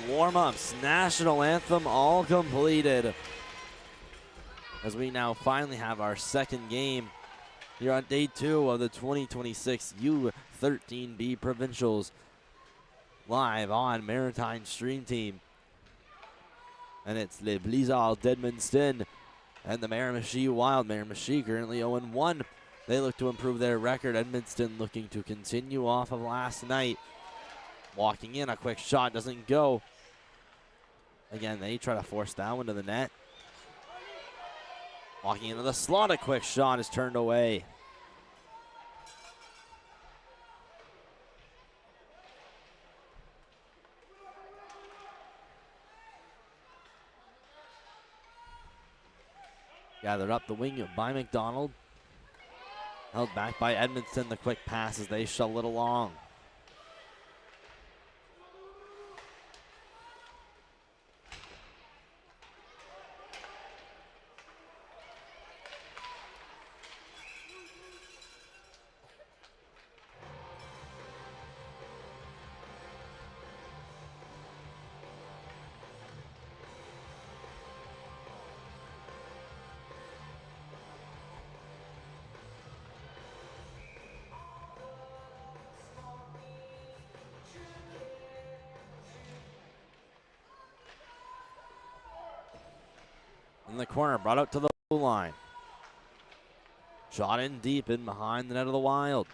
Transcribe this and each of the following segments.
warm-ups, national anthem all completed. As we now finally have our second game here on day 2 of the 2026 U13B Provincials live on Maritime Stream Team. And it's Les Blizzards d'Edmundston and the Miramichi Wild. Miramichi currently 0-1. They look to improve their record. Edmundston looking to continue off of last night. Walking in, a quick shot doesn't go. Again, they try to force that one to the net. Walking into the slot, a quick shot is turned away. Gathered up the wing by McDonald. Held back by Edmundston. The quick pass as they shovel it along. In the corner, brought out to the blue line. Shot in deep in behind the net of the Wild.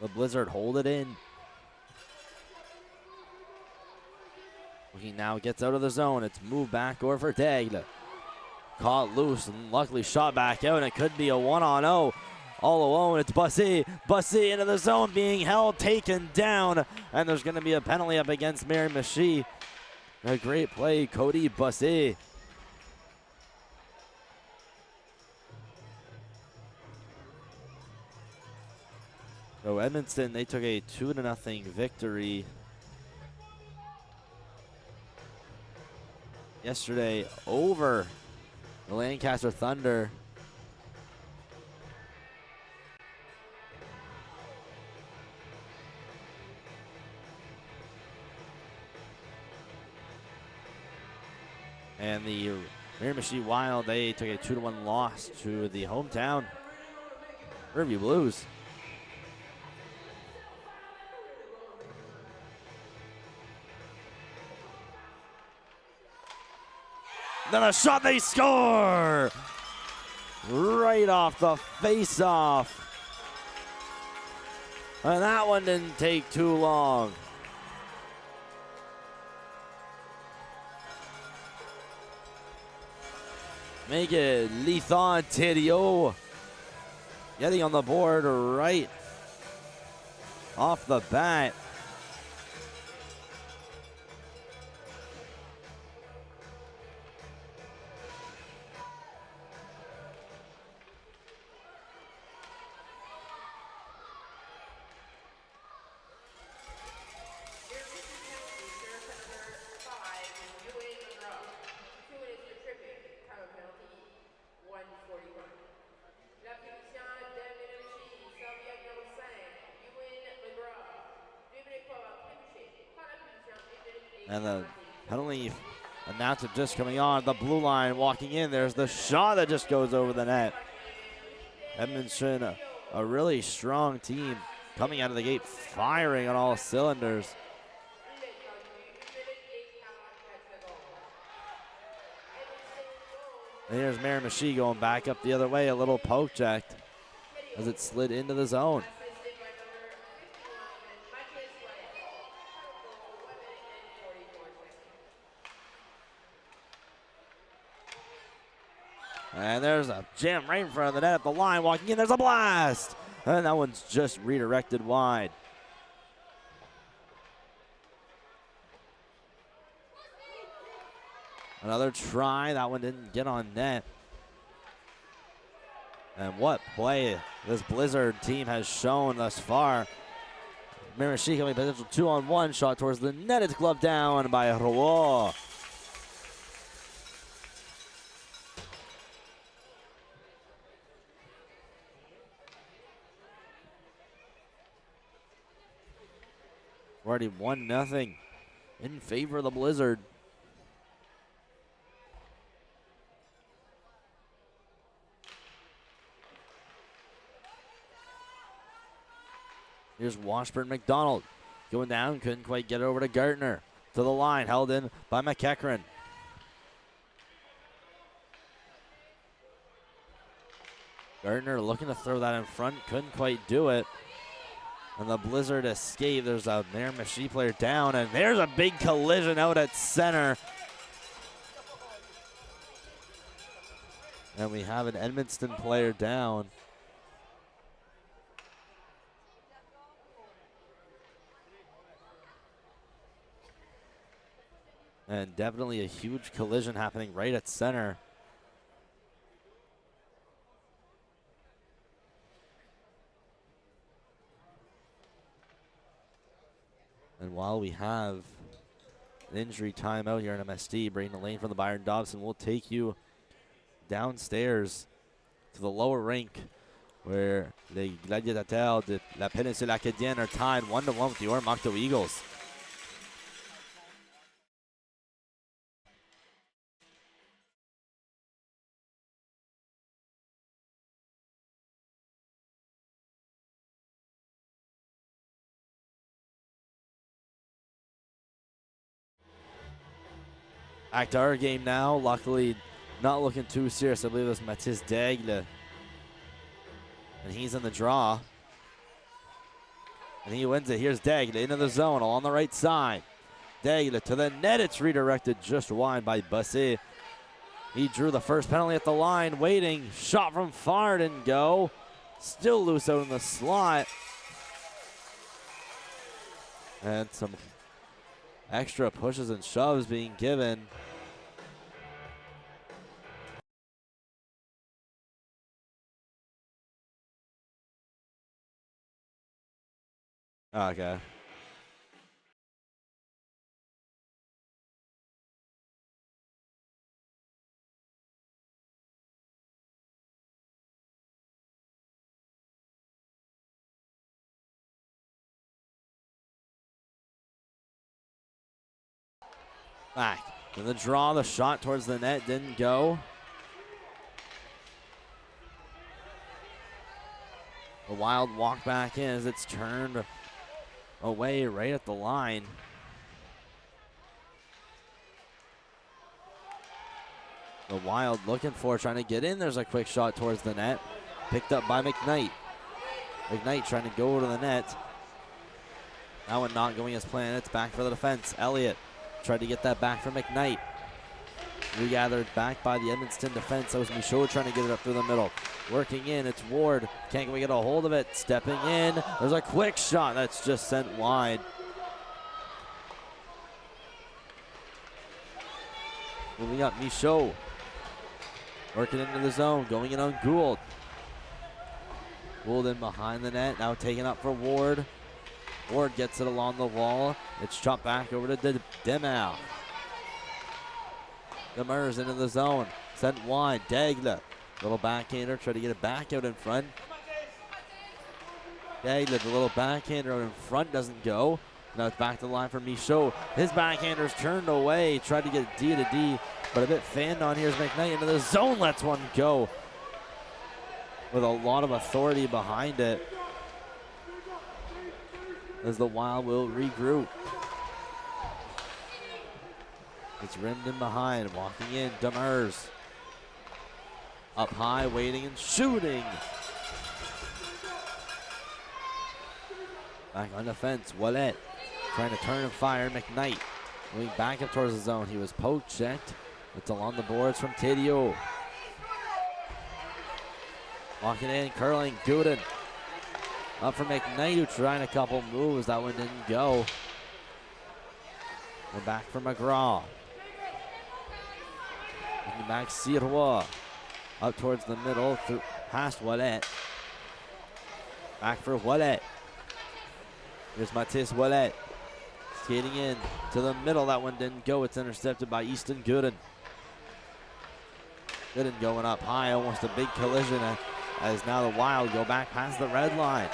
The Blizzard hold it in. Looking now, gets out of the zone. It's moved back over for Daigle. Caught loose and luckily shot back out, and it could be a 1-on-0. All alone, it's Bussy. Bussy into the zone, being held, taken down, and there's going to be a penalty up against Miramichi. A great play, Cody Bussy. So Edmundston, they took a 2-0 victory yesterday over the Lancaster Thunder. And the Miramichi Wild, they took a 2-1 loss to the hometown Riverview Blues. Then a shot, they score! Right off the face-off. And that one didn't take too long. Make it Lethan Thériault getting on the board right off the bat. And the penalty announcer just coming on the blue line, walking in. There's the shot that just goes over the net. Edmundston, a really strong team coming out of the gate, firing on all cylinders. And here's Miramichi going back up the other way, a little poke checked as it slid into the zone. And there's a jam right in front of the net at the line. Walking in, there's a blast. And that one's just redirected wide. Another try. That one didn't get on net. And what play this Blizzard team has shown thus far. Miramichi coming potential 2-on-1 shot towards the net. It's gloved down by Rouault. We're already 1-0 in favor of the Blizzard. Here's Washburn McDonald going down, couldn't quite get it over to Gartner. To the line, held in by McEachran. Gartner looking to throw that in front, couldn't quite do it. And the Blizzard escape. There's a Miramichi player down, and there's a big collision out at center. And we have an Edmundston player down. And definitely a huge collision happening right at center. And while we have an injury timeout here in MSD, Braden Lane from the Byron Dobson will take you downstairs to the lower rink where the Gladiateurs de la Péninsule Acadienne are tied 1-1 with the Oromocto Eagles. Back to our game now. Luckily, not looking too serious. I believe it was Mathis Daigle. And he's in the draw. And he wins it. Here's Daigle into the zone along the right side. Daigle to the net. It's redirected just wide by Bussy. He drew the first penalty at the line, waiting. Shot from far, didn't go. Still loose out in the slot. And some extra pushes and shoves being given. Okay. Back to the draw, the shot towards the net didn't go. The Wild walk back in as it's turned away right at the line. The Wild looking for, trying to get in. There's a quick shot towards the net. Picked up by McKnight. McKnight trying to go to the net. That one not going as planned. It's back for the defense. Elliott tried to get that back from McKnight. Regathered back by the Edmundston defense. That was Michaud trying to get it up through the middle. Working in, it's Ward. Can't we get a hold of it? Stepping in. There's a quick shot that's just sent wide. Moving up, Michaud. Working into the zone, going in on Gould. Gould in behind the net, now taken up for Ward. Ward gets it along the wall. It's chopped back over to Demau. Demers into the zone, sent wide. Daigle, little backhander, try to get it back out in front. Daigle, the little backhander out in front, doesn't go. Now it's back to the line for Michaud. His backhander's turned away, tried to get D to D, but a bit fanned on. Here's McKnight into the zone, lets one go with a lot of authority behind it as the Wild will regroup. It's rimmed in behind, walking in, Demers. Up high, waiting and shooting. Back on defense, Wallet trying to turn and fire. McKnight moving back up towards the zone. He was poke checked. It's along the boards from Tedio. Walking in, curling, Gooden. Up for McKnight, who trying a couple moves. That one didn't go. We're back for McGraw. Looking back, Sirois. Up towards the middle, through, past Wallet. Back for Wallet. Here's Mathis Wallet. Skating in to the middle. That one didn't go. It's intercepted by Easton Gooden. Gooden going up high. Almost a big collision as now the Wild go back past the red line.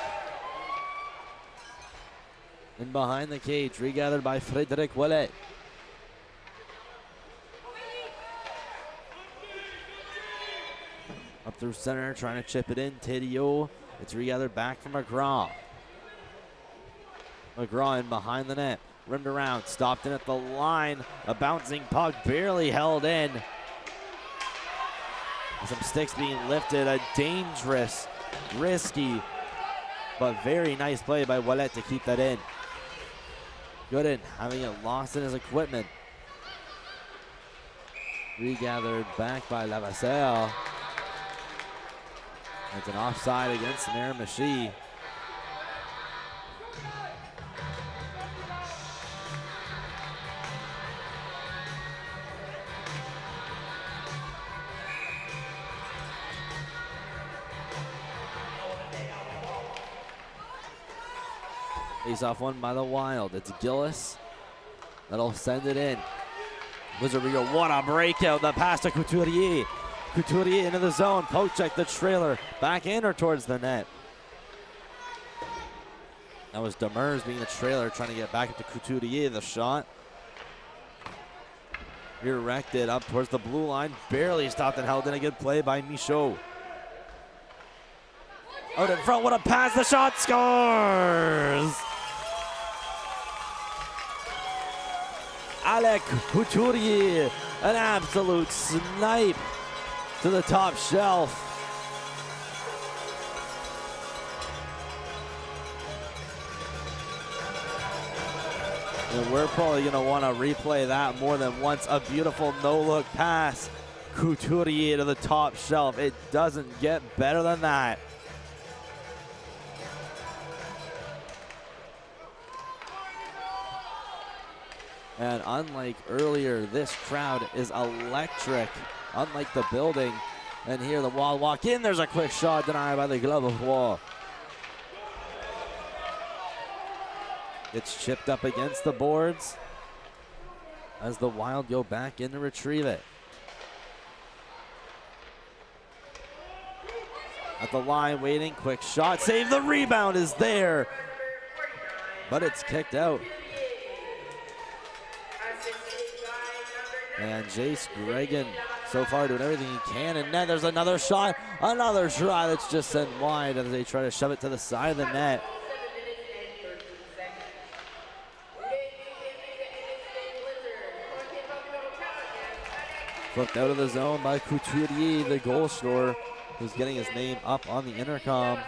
And behind the cage, regathered by Frédéric Ouellet. Up through center, trying to chip it in. Tedeo. It's regathered back from McGraw. McGraw in behind the net. Rimmed around, stopped in at the line. A bouncing puck barely held in. Some sticks being lifted. A dangerous, risky, but very nice play by Ouellet to keep that in. Gooden having it lost in his equipment. Regathered back by Lavasseur. It's an offside against Miramichi. Face-off won by the Wild. It's Gillis that'll send it in. Wizardry, what a breakout. The pass to Couturier. Couturier into the zone. Poke check the trailer. Back in or towards the net. That was Demers being the trailer, trying to get back into Couturier. The shot. Redirected up towards the blue line. Barely stopped and held in. A good play by Michaud. Out in front. What a pass. The shot scores. Alec Couturier. An absolute snipe to the top shelf. And we're probably going to want to replay that more than once. A beautiful no-look pass. Couturier to the top shelf. It doesn't get better than that. And unlike earlier, this crowd is electric. Unlike the building. And here the Wild walk in. There's a quick shot denied by the glove of Roy. It's chipped up against the boards as the Wild go back in to retrieve it. At the line waiting, quick shot, save, the rebound is there, but it's kicked out. And Jace Gregan so far doing everything he can, and then there's another shot that's just sent wide as they try to shove it to the side of the net. Flipped out of the zone by Couturier, the goal scorer, who's getting his name up on the intercom.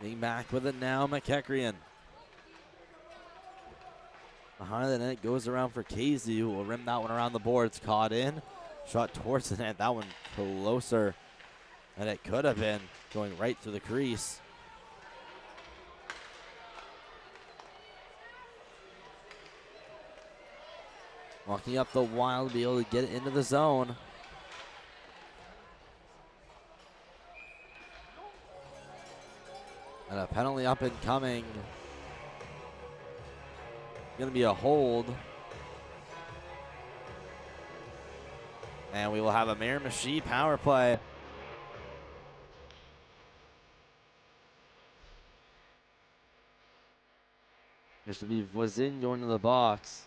Being back with it now, McEachran. Behind the net, goes around for Casey, who will rim that one around the boards. Caught in, shot towards the net. That one closer than it could have been, going right through the crease. Walking up the Wild, be able to get it into the zone. And a penalty up and coming. Going to be a hold. And we will have a Miramichi power play. This will be Voisin going to the box.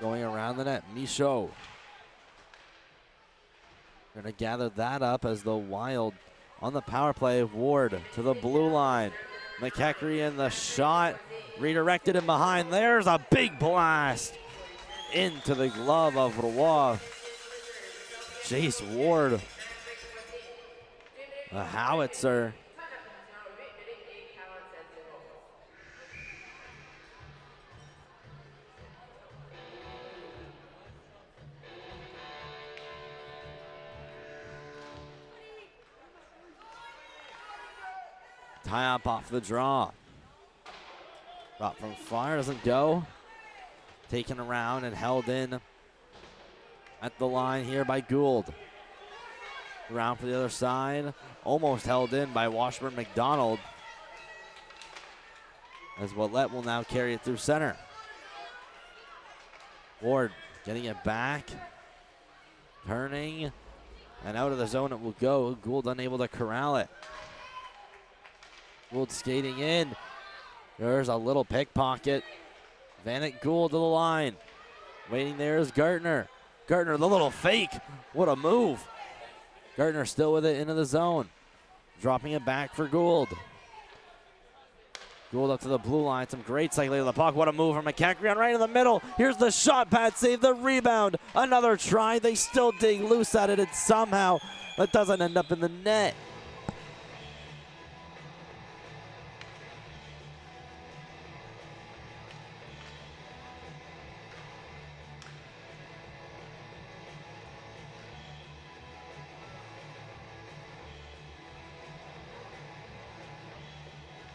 Going around the net, Michaud. Going to gather that up as the Wild on the power play. Ward to the blue line. McEachran, the shot, redirected in behind. There's a big blast into the glove of Roy. Jace Ward, a howitzer. Tie up off the draw. Brought from far, doesn't go. Taken around and held in at the line here by Gould. Around for the other side. Almost held in by Washburn McDonald. As Willett will now carry it through center. Ward getting it back. Turning. And out of the zone it will go. Gould unable to corral it. Gould skating in. There's a little pickpocket. Vanek Gould to the line. Waiting there is Gartner. Gartner, the little fake. What a move. Gartner still with it into the zone. Dropping it back for Gould. Gould up to the blue line. Some great cycling of the puck. What a move from McCaffrey right in the middle. Here's the shot. Pat save the rebound. Another try. They still dig loose at it, and somehow that doesn't end up in the net.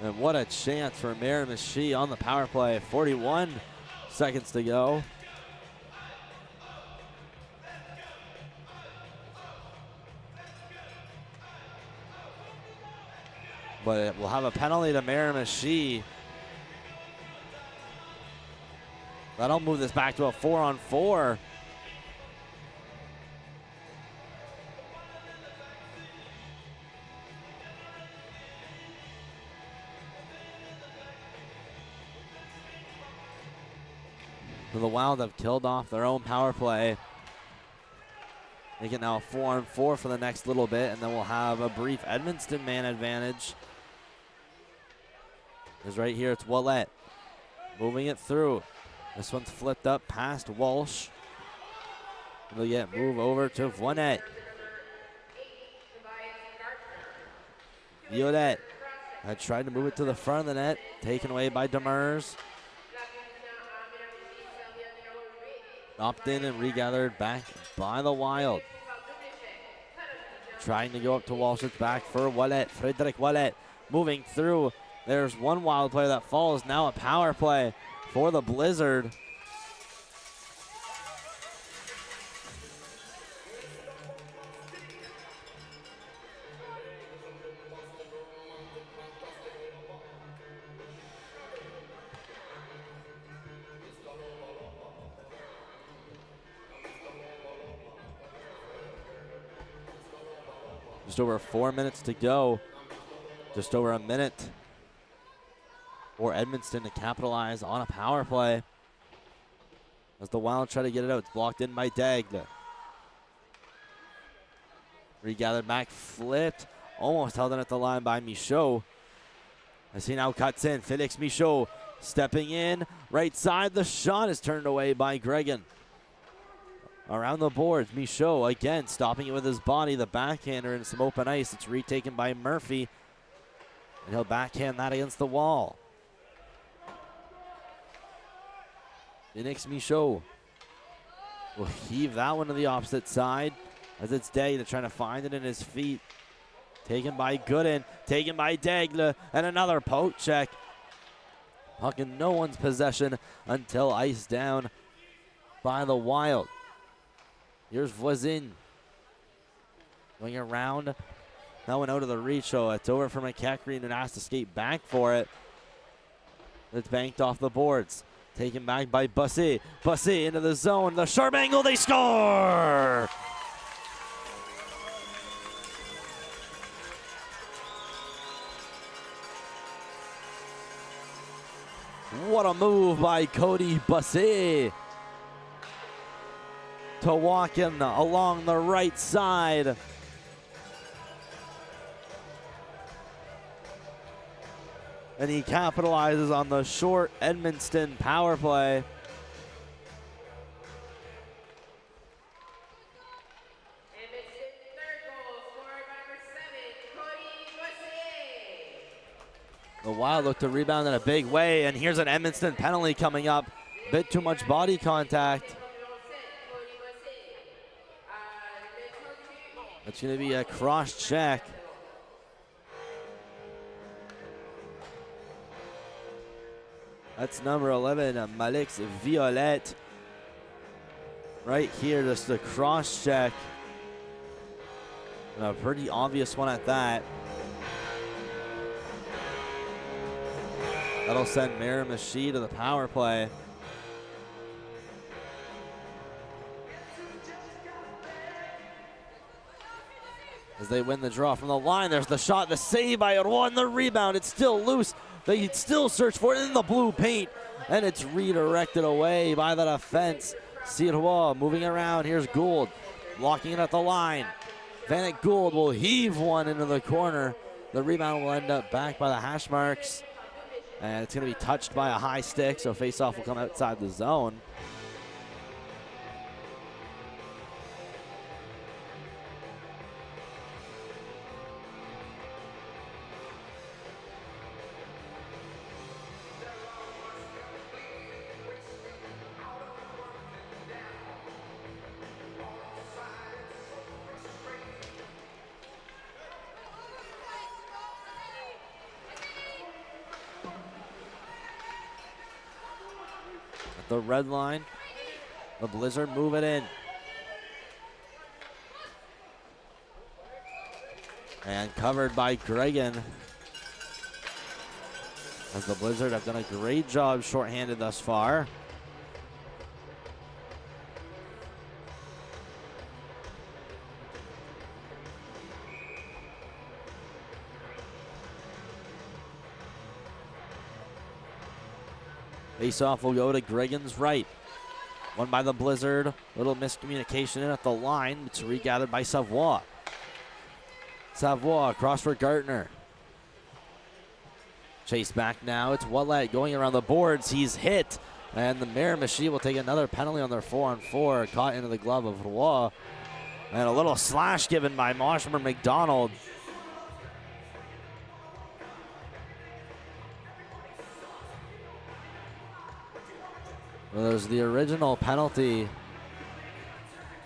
And what a chance for Miramichi on the power play. 41 seconds to go. But it will have a penalty to Miramichi. That'll move this back to a 4-on-4. The Wild have killed off their own power play. Make it now a 4-on-4 for the next little bit, and then we'll have a brief Edmundston man advantage. Because right here it's Willett moving it through. This one's flipped up past Walsh. They'll get move over to Voinet. Violet had tried to move it to the front of the net, taken away by Demers. Dropped in and regathered back by the Wild. Trying to go up to Walsh. It's back for Willett. Frederick Willett moving through. There's one Wild player that falls. Now a power play for the Blizzard. Just over 4 minutes to go. Just over a minute for Edmundston to capitalize on a power play. As the Wild try to get it out, it's blocked in by Dagle. Regathered back, flipped. Almost held in at the line by Michaud. As he now cuts in, Felix Michaud stepping in. Right side, the shot is turned away by Gregan. Around the boards, Michaud again stopping it with his body. The backhander in some open ice. It's retaken by Murphy. And he'll backhand that against the wall. Phoenix Michaud will heave that one to the opposite side as it's Dagle trying to find it in his feet. Taken by Gooden, taken by Dagle, and another poke check. Puck in no one's possession until iced down by the Wild. Here's Voisin going around. That one out of the reach, so it's over for McCaffrey and has to skate back for it. It's banked off the boards. Taken back by Bussy. Bussy into the zone. The sharp angle, they score! What a move by Cody Bussy to walk in along the right side. And he capitalizes on the short Edmundston power play. The Wild look to rebound in a big way, and here's an Edmundston penalty coming up. Bit too much body contact. It's going to be a cross check. That's number 11, Malix Violet. Right here, just a cross check. And a pretty obvious one at that. That'll send Miramichi to the power play. As they win the draw from the line, there's the shot, the save by Rouen, the rebound, it's still loose. They still search for it in the blue paint, and it's redirected away by the defense. Sirois moving around, here's Gould, blocking it at the line. Vanek Gould will heave one into the corner. The rebound will end up back by the hash marks, and it's gonna be touched by a high stick, so face-off will come outside the zone. The red line, the Blizzard move it in. And covered by Gregan. As the Blizzard have done a great job shorthanded thus far. Face-off will go to Gregan's right. One by the Blizzard. Little miscommunication in at the line. It's regathered by Savoie. Savoie across for Gartner. Chase back now. It's Ouellet going around the boards. He's hit. And the Miramichi will take another penalty on their 4-on-4. Caught into the glove of Rouen. And a little slash given by Moshmer McDonald. Well, there's the original penalty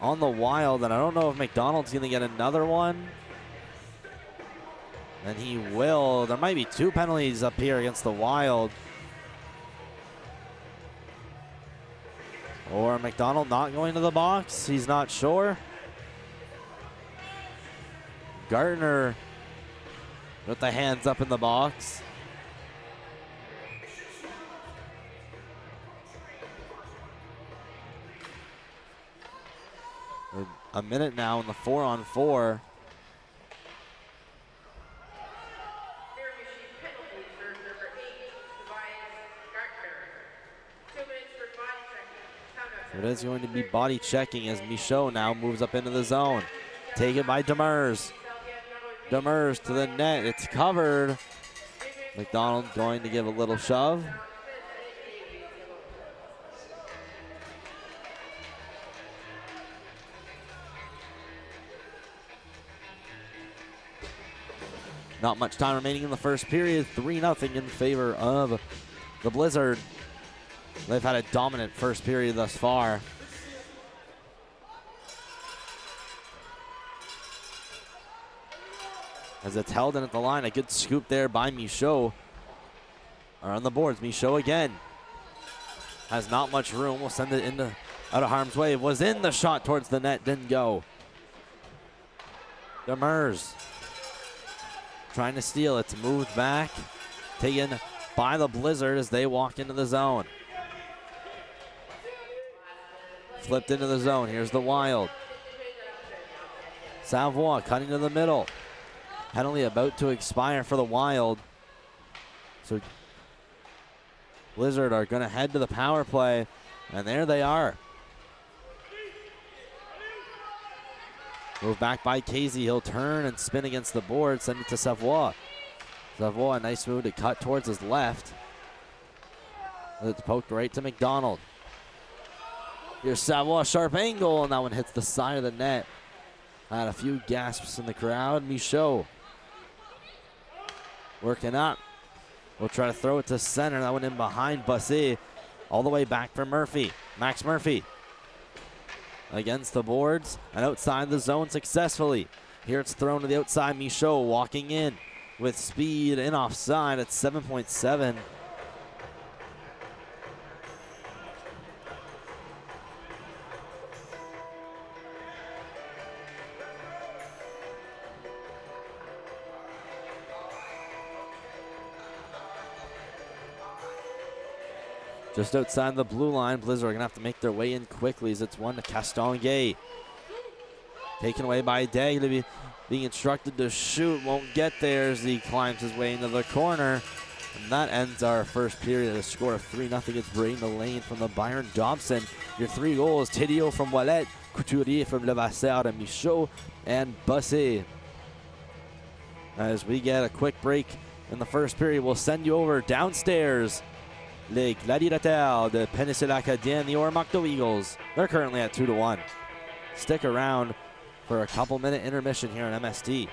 on the Wild, and I don't know if McDonald's going to get another one. And he will. There might be two penalties up here against the Wild. Or McDonald not going to the box. He's not sure. Gartner with the hands up in the box. A minute now in the 4-on-4. So it is going to be body checking as Michaud now moves up into the zone. Taken by Demers. Demers to the net. It's covered. McDonald going to give a little shove. Not much time remaining in the first period. 3-0 in favor of the Blizzard. They've had a dominant first period thus far. As it's held in at the line, a good scoop there by Michaud. Are on the boards, Michaud again. Has not much room, will send it into out of harm's way. Was in the shot towards the net, didn't go. Demers. Trying to steal, it's moved back. Taken by the Blizzard as they walk into the zone. Flipped into the zone, here's the Wild. Savoie cutting to the middle. Penalty about to expire for the Wild. So Blizzard are gonna head to the power play, and there they are. Move back by Casey. He'll turn and spin against the board. Send it to Savoie. Savoie, a nice move to cut towards his left. It's poked right to McDonald. Here's Savoie, sharp angle, and that one hits the side of the net. Had a few gasps in the crowd. Michaud working up. We'll try to throw it to center. That one in behind Bussy. All the way back for Murphy. Max Murphy. Against the boards and outside the zone successfully. Here it's thrown to the outside. Michaud walking in with speed and offside at 7.7. Just outside the blue line, Blizzard are going to have to make their way in quickly as it's one to Castonguay. Taken away by Day, being instructed to shoot, won't get there as he climbs his way into the corner. And that ends our first period at a score of 3-0. It's Braden Lane from the Byron Dobson. Your 3 goals, Tidio from Wallet, Couturier from Levasseur, and Michaud, and Bussy. As we get a quick break in the first period, we'll send you over downstairs. Les Gladiateurs de Péninsule Acadienne, the Oromocto Eagles. They're currently at 2-1. Stick around for a couple-minute intermission here on MST.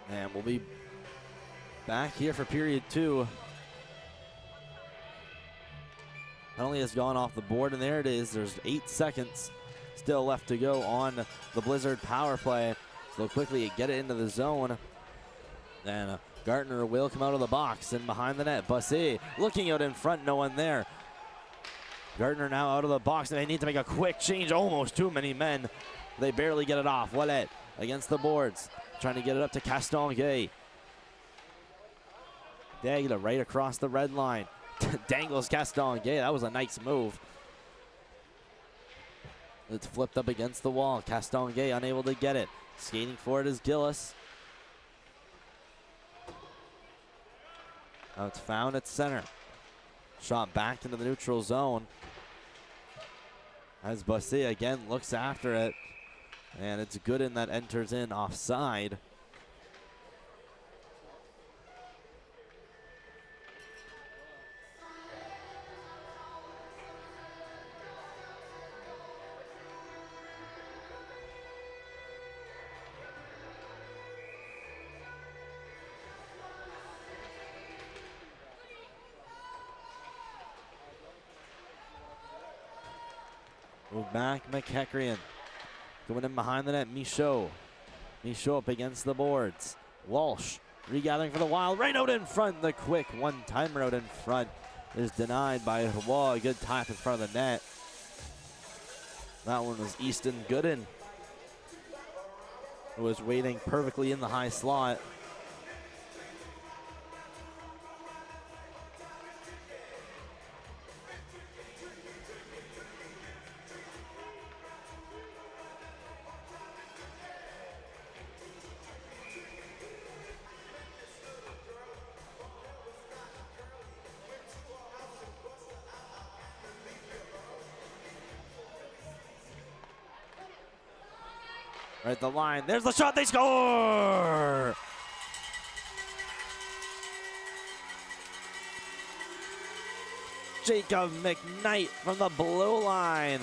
And we'll be back here for period 2. Penalty has gone off the board, and there it is. There's 8 seconds still left to go on the Blizzard power play. So quickly get it into the zone. And Gartner will come out of the box and behind the net. Bussy looking out in front, no one there. Gartner now out of the box, and they need to make a quick change. Almost too many men. They barely get it off. Wallet against the boards, trying to get it up to Castonguay. Dagla right across the red line. Dangles Castonguay. That was a nice move. It's flipped up against the wall. Castonguay unable to get it. Skating for it is Gillis. Now it's found at center. Shot back into the neutral zone. As Bussy again looks after it. And it's Gooden that enters in offside. Move back, McEachran. Going in behind the net, Michaud. Michaud up against the boards. Walsh Regathering for the Wild, right out in front. The quick one-timer out in front is denied by Wall. A good tap in front of the net. That one was Easton Gooden, who was waiting perfectly in the high slot. Right at the line, there's the shot, they score! Jacob McKnight from the blue line.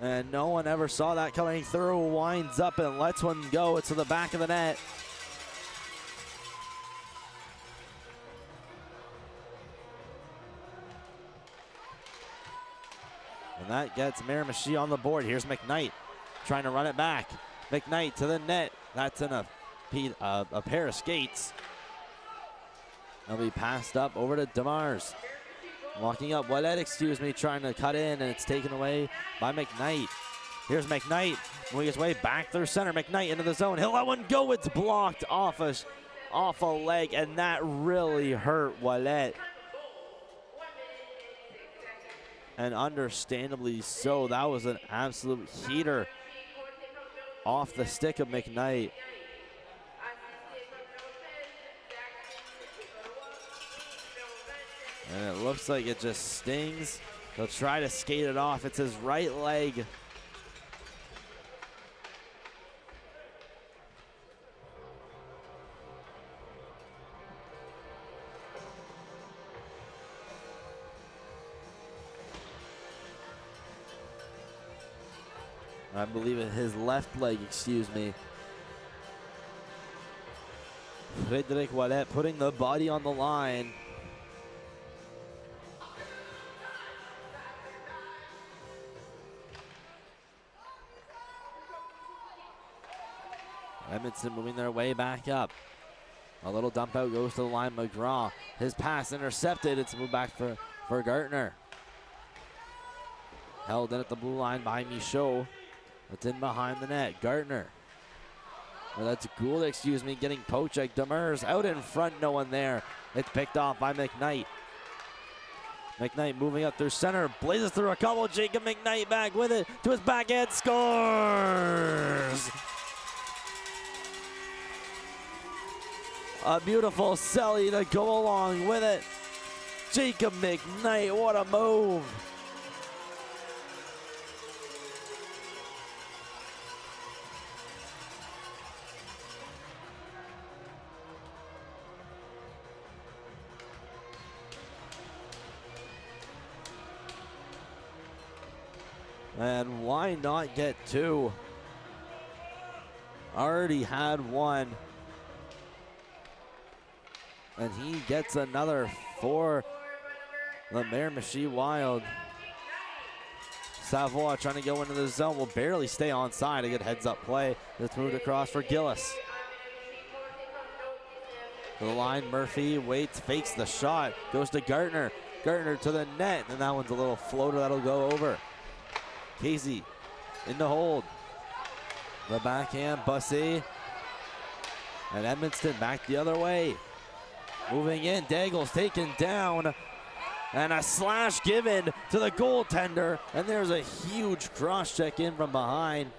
And no one ever saw that coming through. Winds up and lets one go. It's to the back of the net. And that gets Miramichi on the board. Here's McKnight trying to run it back. McKnight to the net. That's in a pair of skates. That'll be passed up over to DeMars. Walking up, Ouellet, trying to cut in, and it's taken away by McKnight. Here's McKnight, moving his way back through center. McKnight into the zone. He'll let one go. It's blocked off a leg, and that really hurt Ouellet. And understandably so. That was an absolute heater off the stick of McKnight. And it looks like it just stings. He'll try to skate it off. It's his right leg. I believe it his left leg, Frédéric Ouellet putting the body on the line. Edmundston moving their way back up. A little dump out goes to the line. McGraw, his pass intercepted. It's moved back for Gartner. Held in at the blue line by Michaud. It's in behind the net. Gartner. Well, that's Gould, getting Pochek. Demers out in front, no one there. It's picked off by McKnight. McKnight moving up through center, blazes through a couple. Jacob McKnight back with it to his backhand, scores! A beautiful celly to go along with it. Jacob McKnight, what a move. And why not get two? Already had one. And he gets another for the Miramichi Wild. Savoie trying to go into the zone, will barely stay onside. A good heads-up play. It's moved across for Gillis. To the line, Murphy waits, fakes the shot, goes to Gartner. Gartner to the net, and that one's a little floater that'll go over. Casey in the hold. The backhand, Bussy. And Edmundston back the other way. Moving in, Daigle's taken down. And a slash given to the goaltender. And there's a huge cross check in from behind.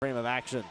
frame of action.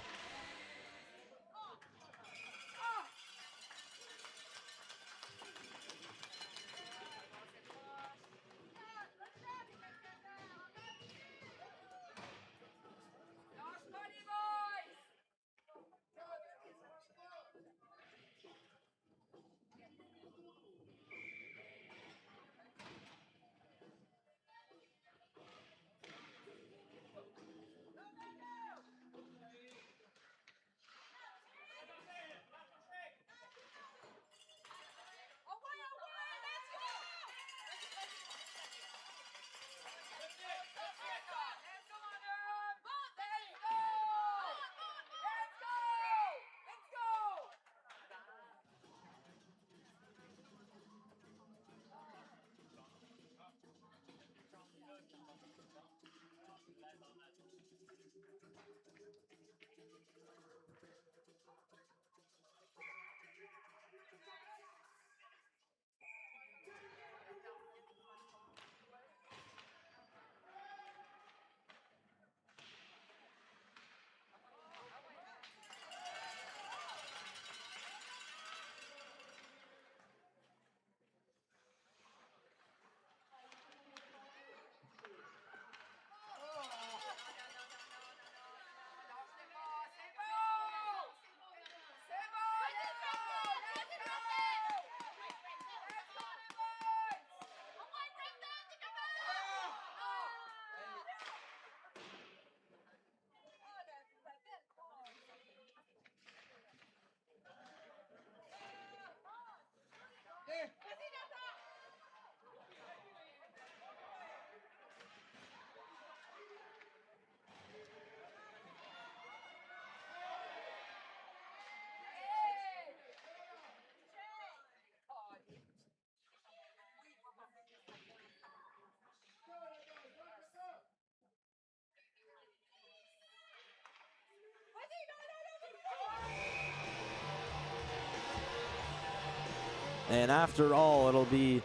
And after all, it'll be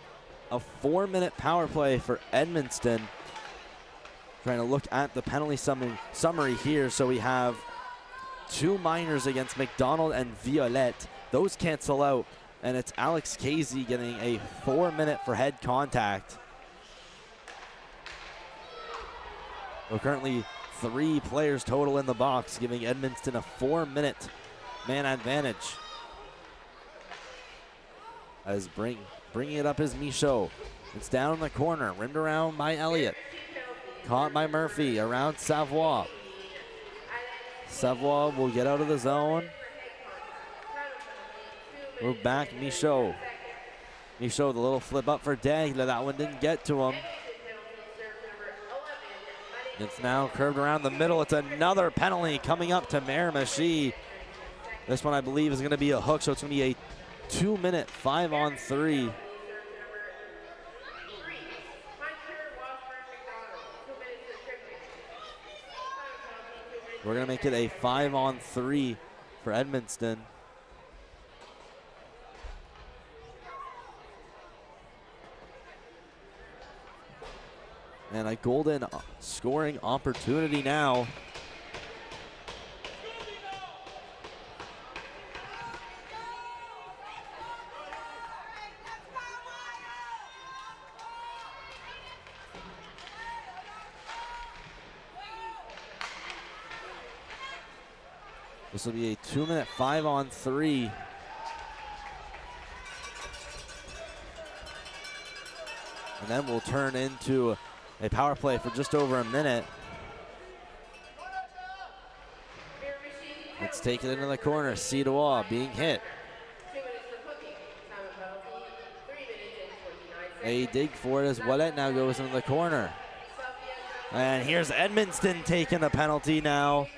a 4-minute power play for Edmundston. Trying to look at the penalty summary here. So we have 2 minors against McDonald and Violette. Those cancel out, and it's Alex Casey getting a 4-minute for head contact. We're currently 3 players total in the box, giving Edmundston a 4-minute man advantage. As bringing it up is Michaud. It's down in the corner, rimmed around by Elliott. Caught by Murphy, around Savoie. Savoie will get out of the zone. Move back, Michaud. Michaud, the little flip up for Daigle. That one didn't get to him. It's now curved around the middle. It's another penalty coming up to Miramichi. This one, I believe, is going to be a hook, so it's going to be a 2-minute 5-on-3. We're going to make it a 5-on-3 for Edmundston. And a golden scoring opportunity now. This will be a 2-minute 5-on-3. And then we'll turn into a power play for just over a minute. It's taken into the corner. Sidois being hit. A dig for it as Ouellet now goes into the corner. And here's Edmundston taking the penalty now.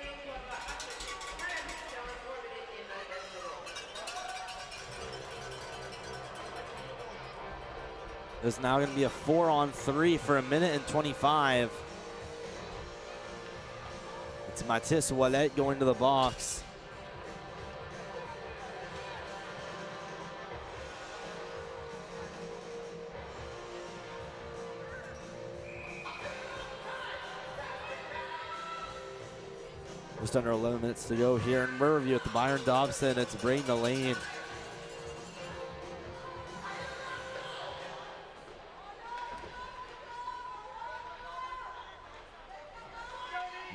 There's now going to be a 4-on-3 for 1:25. It's Mathis Ouellet going to the box. Just under 11 minutes to go here in Riverview at the Byron Dobson. It's Braden Lane.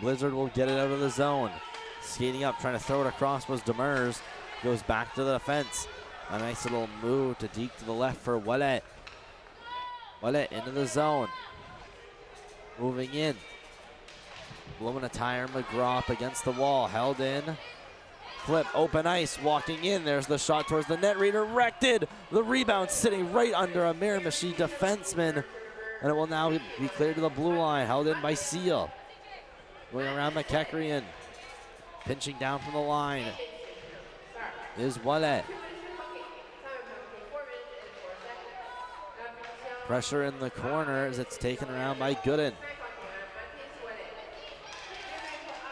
Blizzard will get it out of the zone. Skating up, trying to throw it across was Demers. Goes back to the defense. A nice little move to deke to the left for Ouellet. Ouellet into the zone. Moving in. Blowing a tire, McGraw up against the wall. Held in. Flip, open ice, walking in. There's the shot towards the net. Redirected. The rebound sitting right under a Miramichi defenseman. And it will now be cleared to the blue line. Held in by Seal. Going around McEachran. Pinching down from the line is Ouellet. Pressure in the corner as it's taken around by Gooden.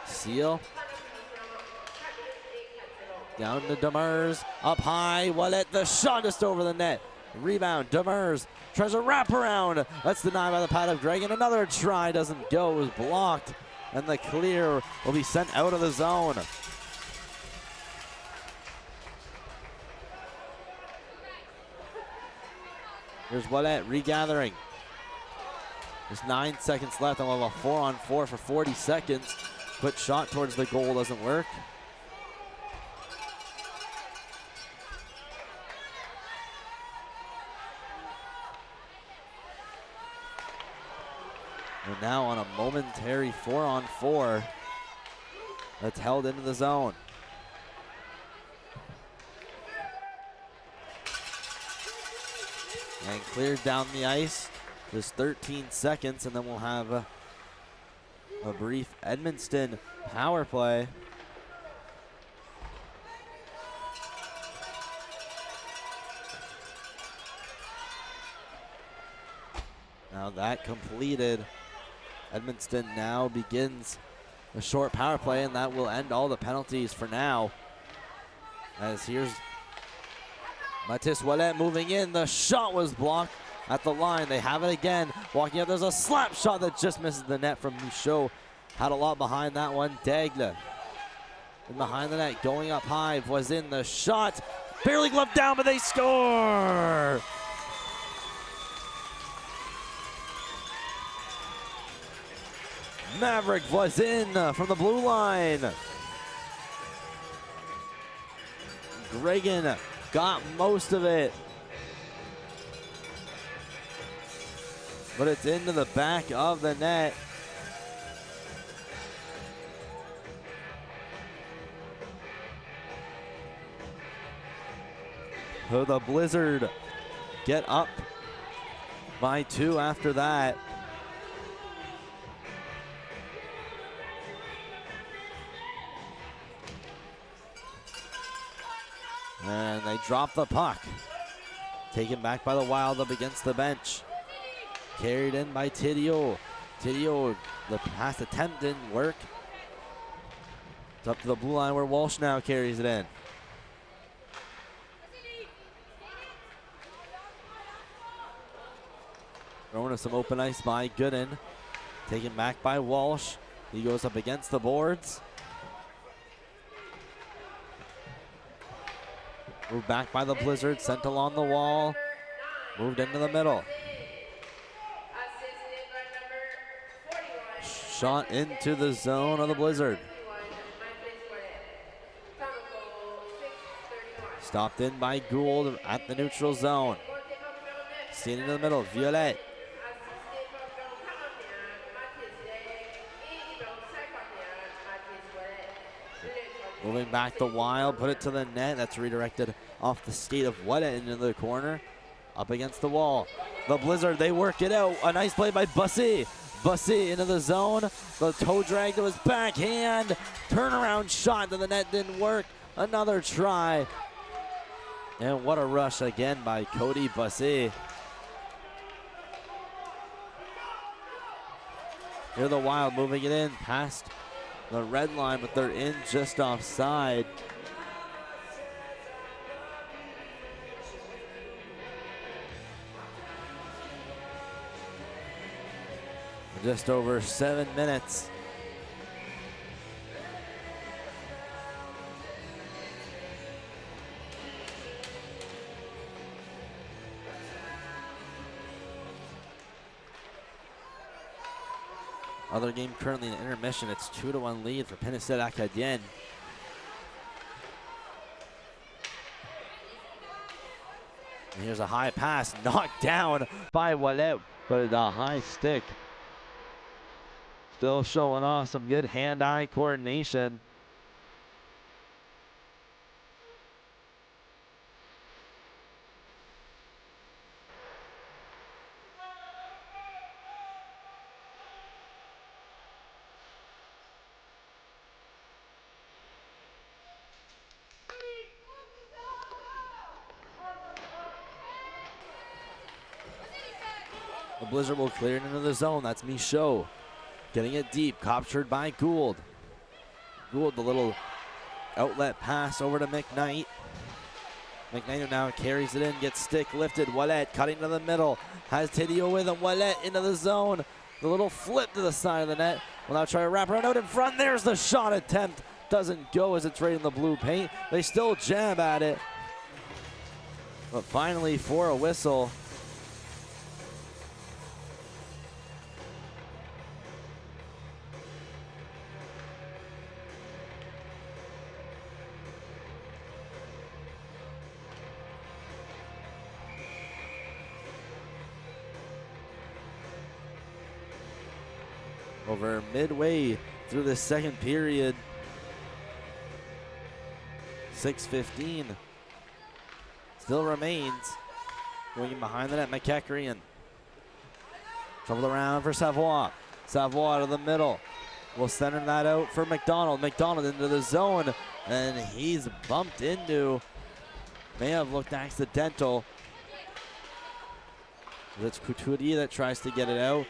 Seal. Down to Demers. Up high. Ouellet. The shot just over the net. Rebound. Demers tries a wraparound. That's denied by the pad of Dragon. Another try doesn't go. It was blocked. And the clear will be sent out of the zone. Here's Ouellet regathering. There's 9 seconds left, and we'll have a 4-on-4 for 40 seconds. Quick shot towards the goal doesn't work. And now on a momentary 4-on-4 that's held into the zone. And cleared down the ice. Just 13 seconds, and then we'll have a brief Edmundston power play. Now that completed. Edmundston now begins a short power play, and that will end all the penalties for now. As here's Mathis Ouellet moving in. The shot was blocked at the line. They have it again. Walking up, there's a slap shot that just misses the net from Michaud. Had a lot behind that one. Daigle. And behind the net, going up high, was in the shot. Barely gloved down, but they score! Maverick was in from the blue line. Gregan got most of it, but it's into the back of the net. So the Blizzard get up by 2 after that. And they drop the puck. Taken back by the Wild up against the bench. Carried in by Tidio. Tidio, the pass attempt didn't work. It's up to the blue line where Walsh now carries it in. Throwing some open ice by Gooden. Taken back by Walsh. He goes up against the boards. Moved back by the Blizzard, sent along the wall. Moved into the middle. Shot into the zone of the Blizzard. Stopped in by Gould at the neutral zone. Seen into the middle, Violet. Moving back the Wild, put it to the net. That's redirected off the skate of Ouellet into the corner. Up against the wall. The Blizzard, they work it out. A nice play by Bussy. Bussy into the zone. The toe drag to his backhand. Turnaround shot to the net didn't work. Another try. And what a rush again by Cody Bussy. Here the Wild moving it in past the red line, but they're in just offside. Just over 7 minutes Other game currently in intermission. It's 2-1 lead for Pinicet Acadienne. And here's a high pass, knocked down by Wallet, but a high stick. Still showing off some good hand-eye coordination. The Blizzard will clear it into the zone. That's Michaud. Getting it deep, captured by Gould. Gould, the little outlet pass over to McKnight. McKnight now carries it in, gets stick lifted. Wallet cutting to the middle. Has Tedio with him. Wallet into the zone. The little flip to the side of the net. Will now try to wrap around out in front. There's the shot attempt. Doesn't go as it's right in the blue paint. They still jab at it. But finally, for a whistle. Over midway through the second period. 6:15 still remains. Going behind the net, McEachran. Trouble around for Savoie. Savoie to the middle. Will center that out for McDonald. McDonald into the zone, and he's bumped into. May have looked accidental. It's Couturier that tries to get it out.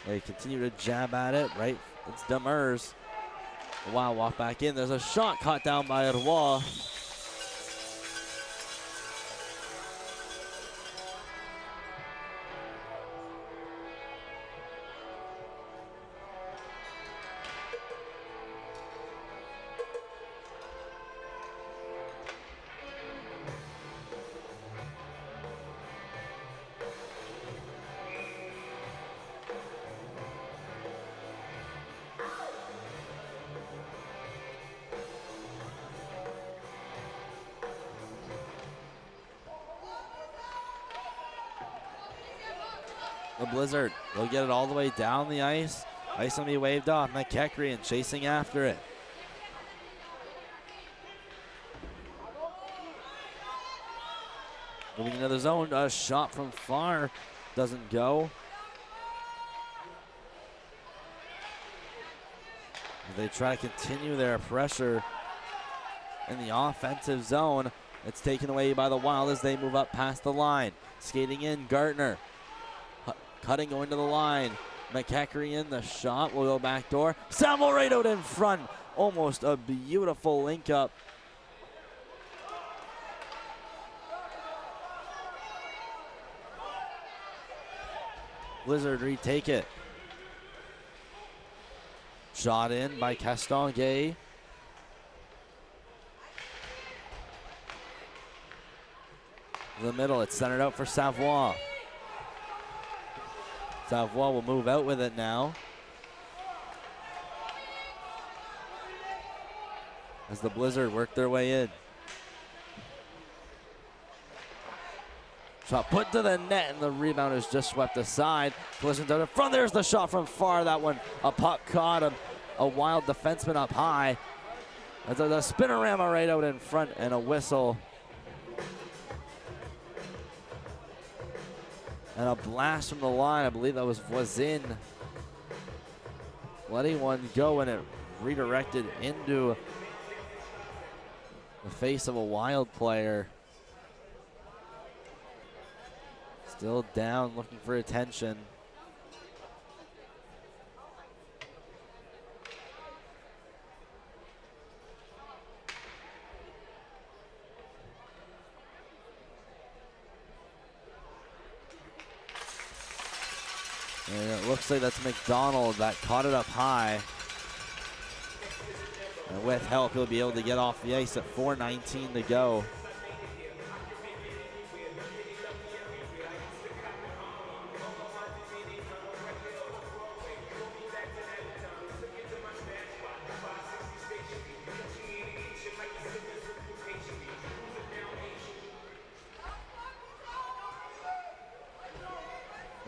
They continue to jab at it, right? It's Demers. Wow, walk back in. There's a shot caught down by Roy. The Blizzard will get it all the way down the ice. Ice will be waved off. McEachran chasing after it. Moving into the zone. A shot from far doesn't go. They try to continue their pressure in the offensive zone. It's taken away by the Wild as they move up past the line. Skating in, Gartner. Cutting, going to the line. McEachran, the shot will go back door. Saville right out in front. Almost a beautiful link up. Blizzard retake it. Shot in by Castonguay. The middle, it's centered out for Savoie. Savoie will move out with it now. As the Blizzard work their way in. Shot put to the net, and the rebound is just swept aside. Collision's out in front. There's the shot from far. That one, a puck caught him. A Wild defenseman up high. As a spinorama right out in front, and a whistle. And a blast from the line. I believe that was Voisin letting one go, and it redirected into the face of a Wild player. Still down, looking for attention. And it looks like that's McDonald that caught it up high. And with help, he'll be able to get off the ice at 4:19 to go.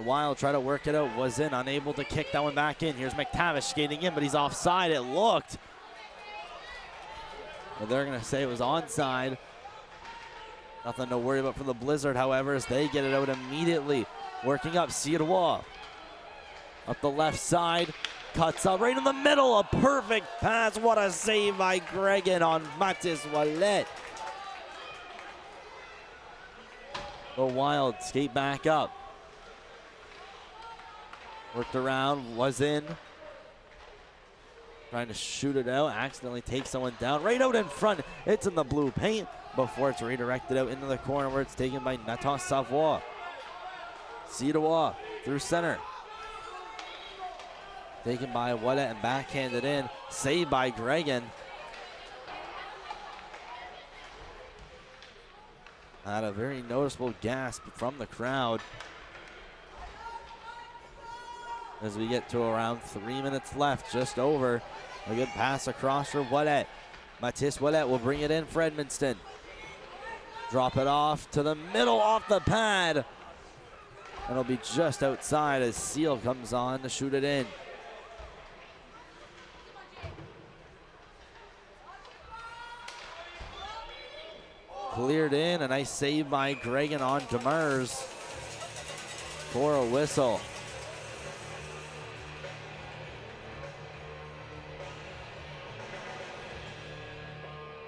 The Wild try to work it out, was in, unable to kick that one back in. Here's McTavish skating in, but he's offside, it looked. But they're gonna say it was onside. Nothing to worry about for the Blizzard, however, as they get it out immediately. Working up, Sirois. Up the left side, cuts up right in the middle, a perfect pass. What a save by Gregan on Matis Wallet. The Wild skate back up. Worked around, was in. Trying to shoot it out, accidentally takes someone down. Right out in front, it's in the blue paint before it's redirected out into the corner where it's taken by Nathan Savoie. Sirois through center. Taken by Wallet and backhanded in. Saved by Gregan. Had a very noticeable gasp from the crowd as we get to around 3 minutes left, just over. A good pass across for Wallet. Mathis Wallet will bring it in for Edmundston. Drop it off to the middle, off the pad. And it'll be just outside as Seal comes on to shoot it in. Cleared in, a nice save by Gregan on Demers for a whistle.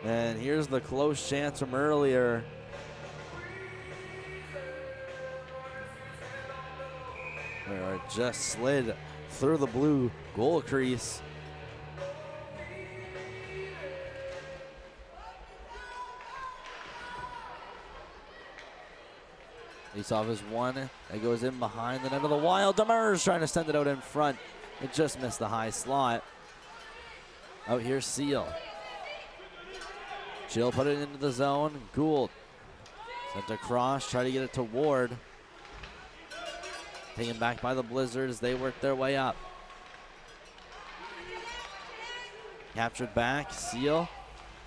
And here's the close chance from earlier. Where it just slid through the blue goal crease. Faceoff is one that goes in behind the net of the Wild. Demers trying to send it out in front. It just missed the high slot. Out here, Seal. She'll put it into the zone. Gould sent across, try to get it to Ward. Taken back by the Blizzard as they work their way up. Captured back, Seal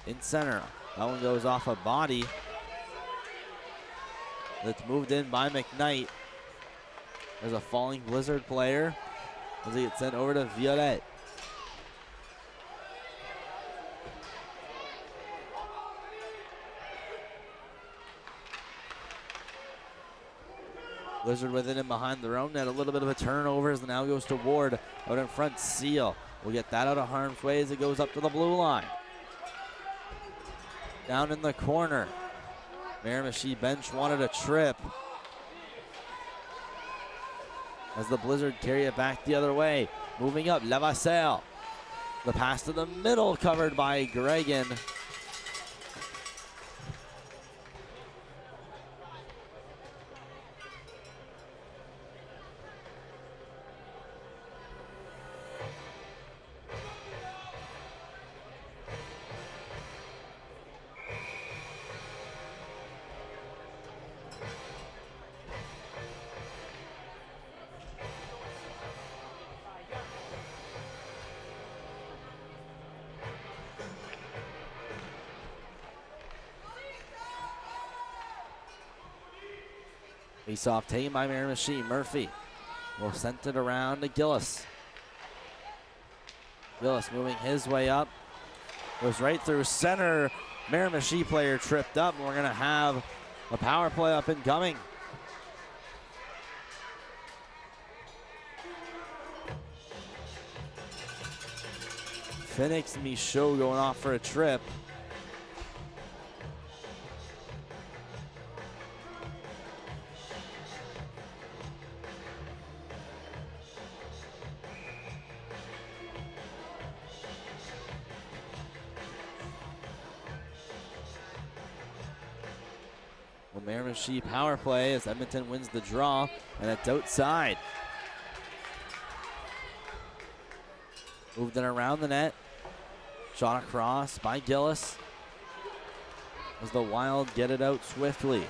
in center. That one goes off a body. That's moved in by McKnight. There's a falling Blizzard player as he gets sent over to Violet. Blizzard with it in behind their own net. A little bit of a turnover as it now goes to Ward. Out in front, Seal will get that out of harm's way as it goes up to the blue line. Down in the corner. Miramichi bench wanted a trip as the Blizzard carry it back the other way. Moving up, Levasseur. The pass to the middle covered by Gregan. Face-off taken by Miramichi. Murphy will send it around to Gillis. Gillis moving his way up. Goes right through center. Miramichi player tripped up, and we're going to have a power play up and coming. Phoenix Michaud going off for a trip. Miramichi power play as Edmonton wins the draw, and it's outside. Moved it around the net. Shot across by Gillis as the Wild get it out swiftly.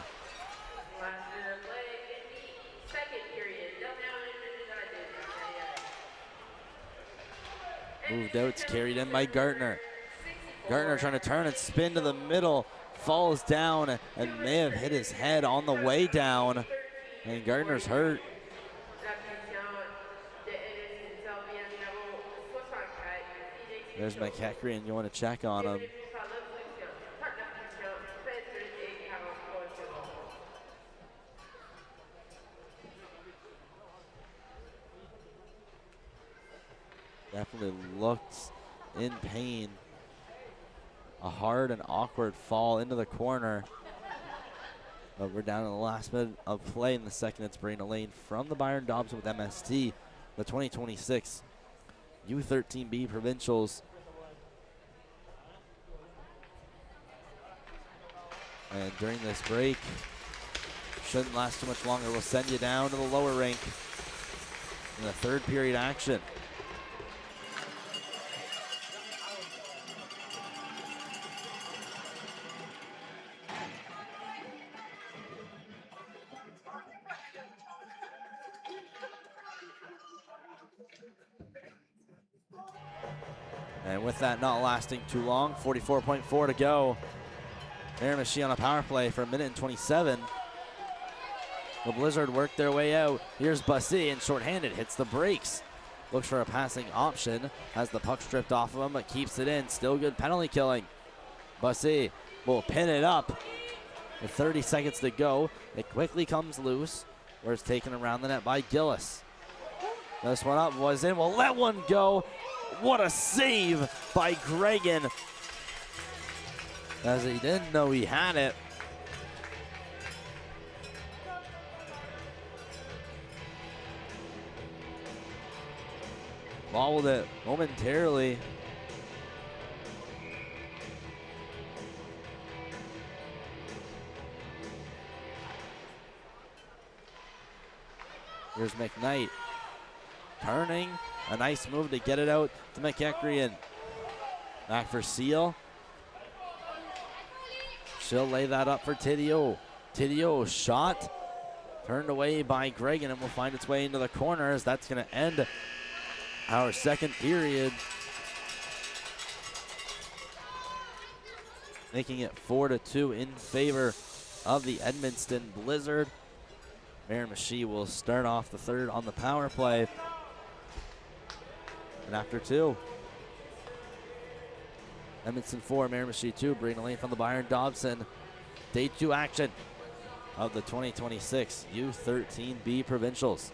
Moved out, it's carried in by Gartner. Gartner trying to turn and spin to the middle. Falls down and may have hit his head on the way down, and Gardner's hurt. There's McEachran going to check on him. Definitely looked in pain. A hard and awkward fall into the corner. But we're down in the last minute of play in the second. It's Brayna Lane from the Byron Dobson with MST, the 2026 U13B Provincials. And during this break, shouldn't last too much longer. We'll send you down to the lower rink in the third period action. And with that not lasting too long, 44.4 to go. Miramichi on a power play for a minute and 27. The Blizzard work their way out. Here's Bussy, and shorthanded, hits the brakes. Looks for a passing option, has the puck stripped off of him, but keeps it in. Still good penalty killing. Bussy will pin it up with 30 seconds to go. It quickly comes loose, where it's taken around the net by Gillis. This one up was in, will let one go. What a save by Gregan, as he didn't know he had it. Bobbled it momentarily. Here's McKnight turning. A nice move to get it out to McEachran. Back for Seal. She'll lay that up for Tidio. Tidio shot. Turned away by Gregan and will find its way into the corners. That's going to end our second period. Making it 4-2 in favor of the Edmundston Blizzard. Miramichi will start off the third on the power play. And after two, Edmundston 4, Miramichi 2, Brayna Lane from the Byron Dobson. Day 2 action of the 2026 U13B Provincials.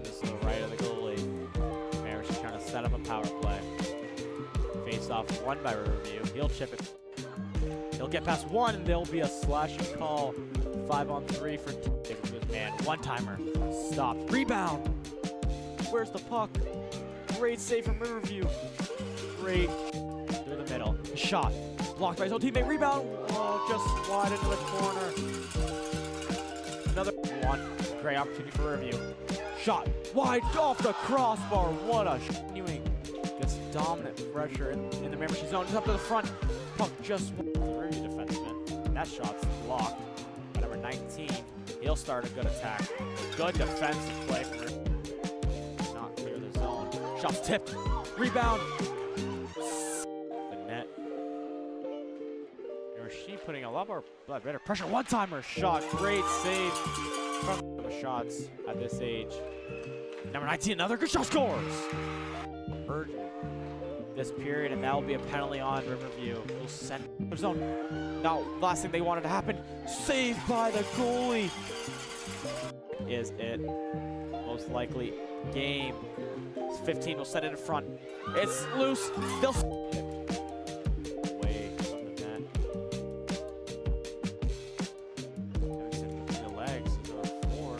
This to the right of the goalie. Miramichi trying to set up a power play. Face off won by Riverview. He'll chip it. He'll get past one, and there'll be a slashing call. 5-on-3 for Good man. One-timer. Stopped. Rebound. Where's the puck? Great save from Riverview. Great through the middle. Shot. Blocked by his own teammate. Rebound. Oh, just wide into the corner. Another one. Great opportunity for Riverview. Shot wide off the crossbar. What a continuing dominant pressure in the Miramichi zone. Just up to the front. Puck just through defenseman. That shot's blocked. By number 19, he'll start a good attack. Good defensive play for him. Not clear the zone. Shot's tipped. Rebound. The net. She putting a lot more better pressure. One-timer shot. Great save from the shots at this age. Number 19, another good shot, scores. Urgent this period, and that will be a penalty on Riverview. He'll send the zone. Now, last thing they wanted to happen. Saved by the goalie. Is it most likely game? 15 will set it in front. It's loose. They'll away from the net. The legs is on 4.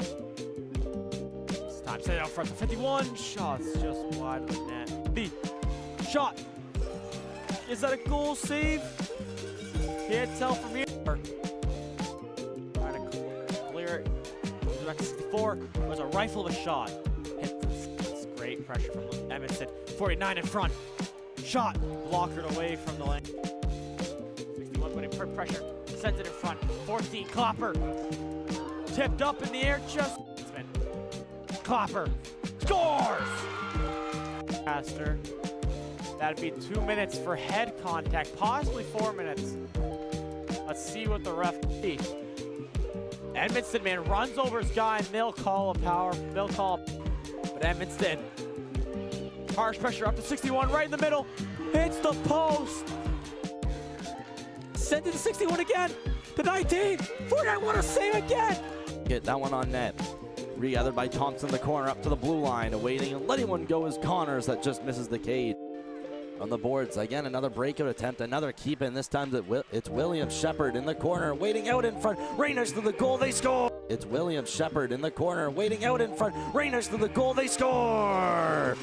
This time set it out front to 51. Shots just wide of the net. The shot. Is that a goal save? Can't tell from here. Trying to clear it. Back to 64. It was a rifle of a shot. Hit this great pressure from Edmundston. 49 in front. Shot. Blockered away from the lane. 61 putting pressure. Sends it in front. 14. Klopper. Tipped up in the air. Just. Klopper. Scores! Faster. That'd be 2 minutes for head contact. Possibly 4 minutes. Let's see what the ref sees. Edmundston, man, runs over his guy, and they'll call a power. They'll call. But Edmundston. Harsh pressure up to 61, right in the middle. Hits the post. Sent it to 61 again. The 19. 49, what a save again. Get that one on net. Regathered by Thompson in the corner up to the blue line. Awaiting and letting one go is Connors that just misses the cage. On the boards, again, another breakout attempt, another keep in. This time it's William Shepard in the corner, waiting out in front. Right next to the goal, they score! It's William Shepard in the corner, waiting out in front. Right next to the goal, they score!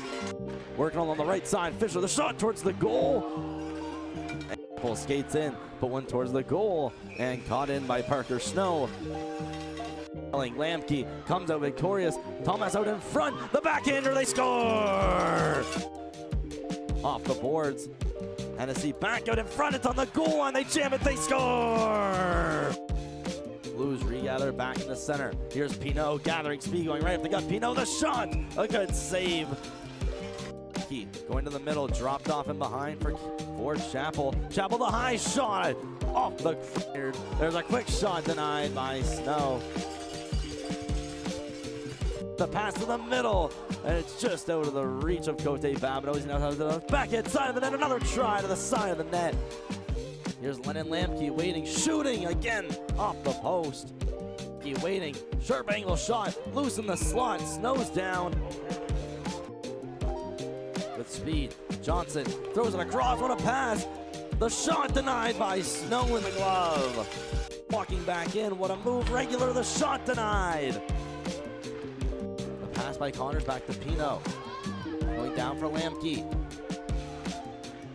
Working on the right side, Fisher, the shot towards the goal. Apple skates in, put one towards the goal, and caught in by Parker Snow. Lamke comes out victorious. Thomas out in front, the backhander, they score! Off the boards. Hennessy back out in front. It's on the goal line. They jam it. They score. Blues regather back in the center. Here's Pinot gathering speed, going right up the gut. Pinot, the shot. A good save. Keith going to the middle. Dropped off in behind for Chapel. Chapel, the high shot. Off the cleared. There's a quick shot denied by Snow. The pass to the middle, and it's just out of the reach of Cote Babineau. He's now to the back side of the net. Another try to the side of the net. Here's Lennon Lamke waiting, shooting again off the post. He waiting, sharp angle shot, loose in the slot, Snow's down. With speed, Johnson throws it across. What a pass! The shot denied by Snow in the glove. Walking back in, what a move! Regular, the shot denied. Pass by Connors back to Pinot. Going down for Lamke.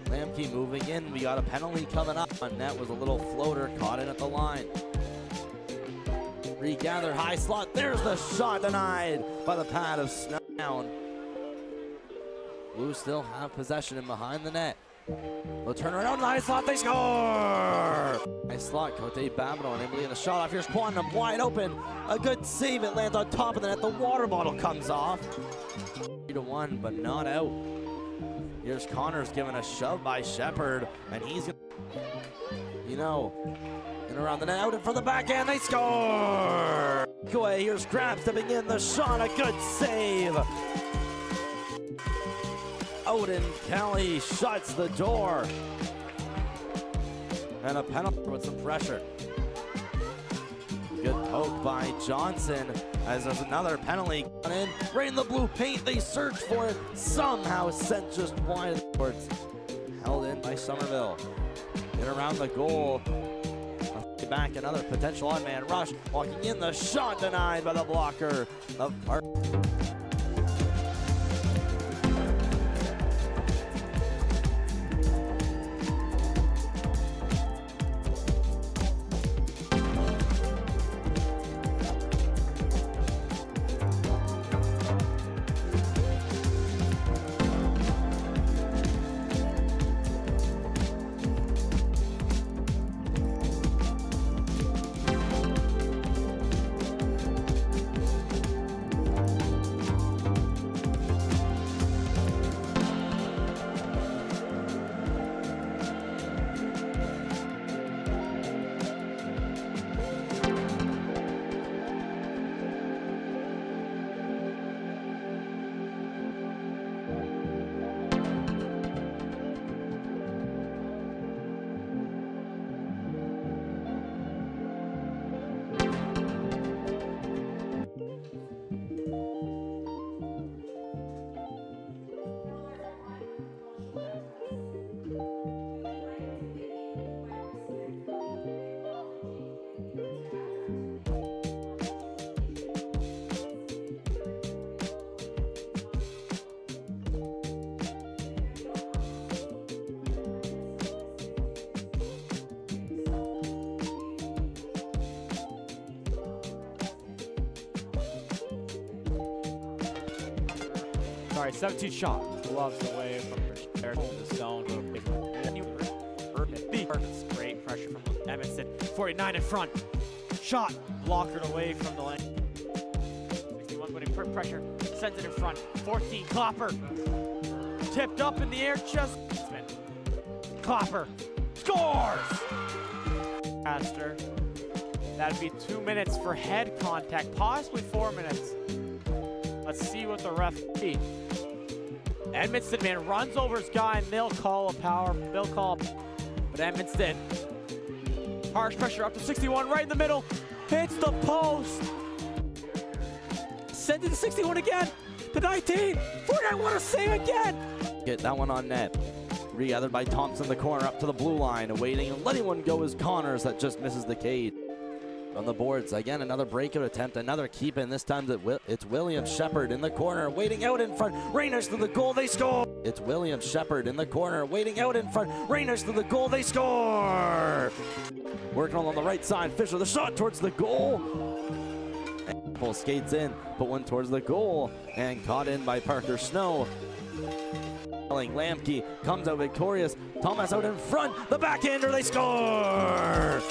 Lamke moving in. We got a penalty coming up. On net was a little floater caught in at the line. Regather high slot. There's the shot denied by the pad of Snow. Down. Blues still have possession in behind the net. They'll turn around, high slot, they score! Nice slot, Cote Babineau and Emily in the shot off. Here's Quantum wide open. A good save, it lands on top of the net. The water bottle comes off. 3-1, but not out. Here's Connors given a shove by Shepard, and he's gonna, in around the net, out in for the backhand, they score! Away, here's Grab stepping in, the shot, a good save. Odin Kelly shuts the door. And a penalty with some pressure. Good poke by Johnson as there's another penalty coming in. Right in the blue paint, they search for it. Somehow sent just wide of the boards. Held in by Somerville. Get around the goal. Back, another potential odd man rush. Walking in, the shot denied by the blocker of Park. sorry, 17 shot. Gloves away from there to the zone. Great pressure from Edmundston. 49 in front. Shot blockered away from the lane. 61 putting pressure. Sends it in front. 14 Copper. Tipped up in the air. Just Copper scores. Faster. That'd be 2 minutes for head contact, possibly 4 minutes. Let's see what the ref sees. Edmundston, man, runs over his guy, and they'll call a power. They'll call, but Edmundston, harsh pressure up to 61, right in the middle, hits the post. Send it to 61 again, to 19. 49, what a save again. Get that one on net. Regathered by Thompson, the corner up to the blue line, waiting and letting one go is Connors that just misses the cage. On the boards, again, another breakout attempt, another keep in. This time it's William Shepard in the corner, waiting out in front. Rayners to the goal, they score! It's William Shepard in the corner, waiting out in front. Rayners to the goal, they score! Working on the right side, Fisher, the shot towards the goal. And skates in, put one towards the goal, and caught in by Parker Snow. Lamke comes out victorious. Thomas out in front, the backhander, they score!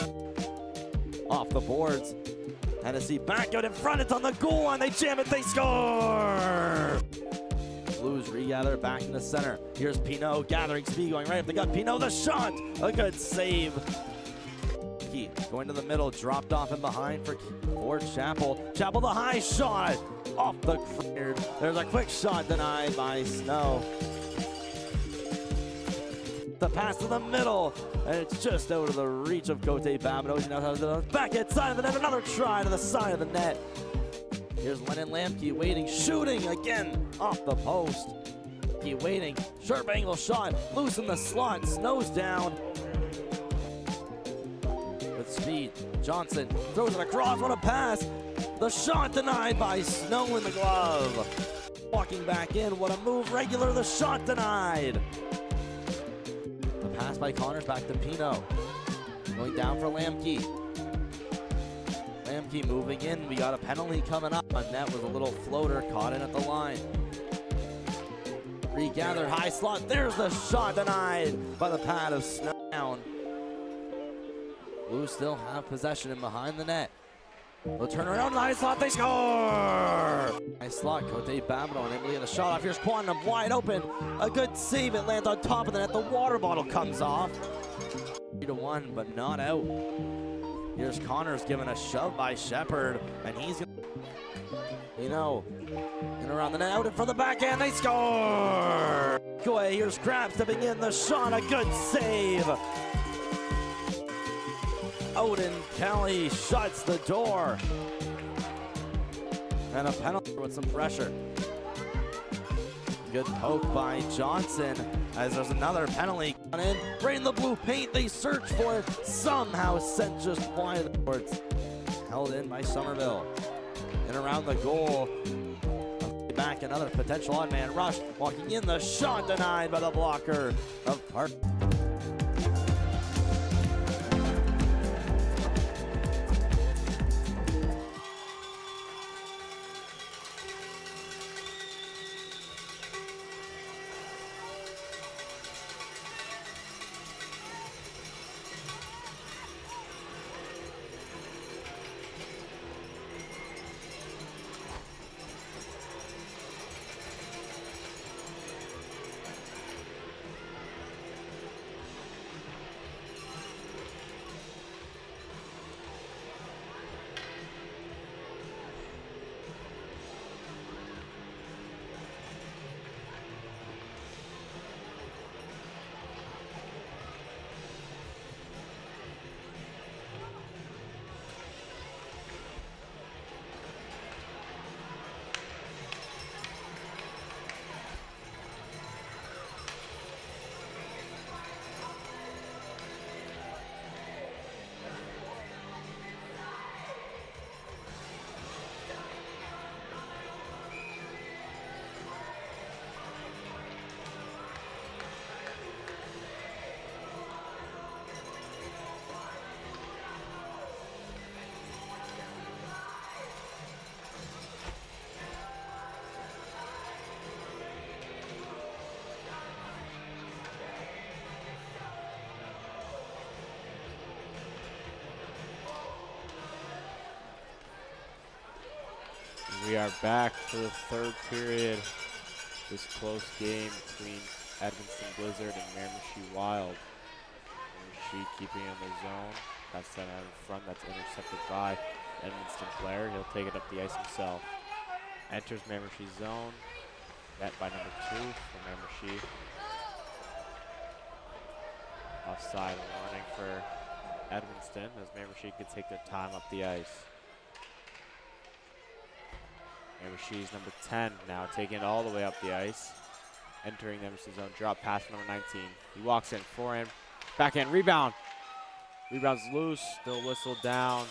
Off the boards. Hennessy back out in front. It's on the goal line. They jam it. They score. Blues regather back in the center. Here's Pinot gathering speed, going right up the gut. Pinot the shot. A good save. Going to the middle. Dropped off and behind for Chapel. Chapel the high shot. Off the cleared. There's a quick shot denied by Snow. The pass to the middle, and it's just out of the reach of Cote Babineau. Back inside of the net, another try to the side of the net. Here's Lennon Lamke waiting, shooting again off the post. He waiting, sharp angle shot, loose in the slot, Snow's down. With speed, Johnson throws it across, what a pass. The shot denied by Snow in the glove. Walking back in, what a move, regular, the shot denied. Pass by Connors back to Pinot. Going down for Lamke. Lamke moving in. We got a penalty coming up. On net was a little floater caught in at the line. Regathered high slot. There's the shot denied by the pad of Snow down. Blues still have possession and behind the net. They'll turn around, high slot, they score! Nice slot, Cote Babineau unable to get a shot off. Here's Quantum wide open. A good save, it lands on top of the net. The water bottle comes off. 3-1, but not out. Here's Connors given a shove by Shepard, and he's gonna, and around the net, out in front of the backhand, they score! Here's Crab stepping in, the shot, a good save. Odin Kelly shuts the door. And a penalty with some pressure. Good poke by Johnson as there's another penalty on in. Right in the blue paint, they search for it. Somehow sent just wide towards. Held in by Somerville. And around the goal. Back, another potential odd man rush. Walking in, the shot denied by the blocker of Park. We are back for the third period. This close game between Edmundston Blizzard and Miramichi Wild. Miramichi keeping in the zone. Pass that out in front. That's intercepted by Edmundston player. He'll take it up the ice himself. Enters Miramichi zone. Met by number 2 for Miramichi. Offside warning for Edmundston as Miramichi can take their time up the ice. Miramichi's number 10 now taking it all the way up the ice. Entering Edmundston's zone. Drop pass for number 19. He walks in, forehand, backhand, rebound. Rebound's loose, still whistled down.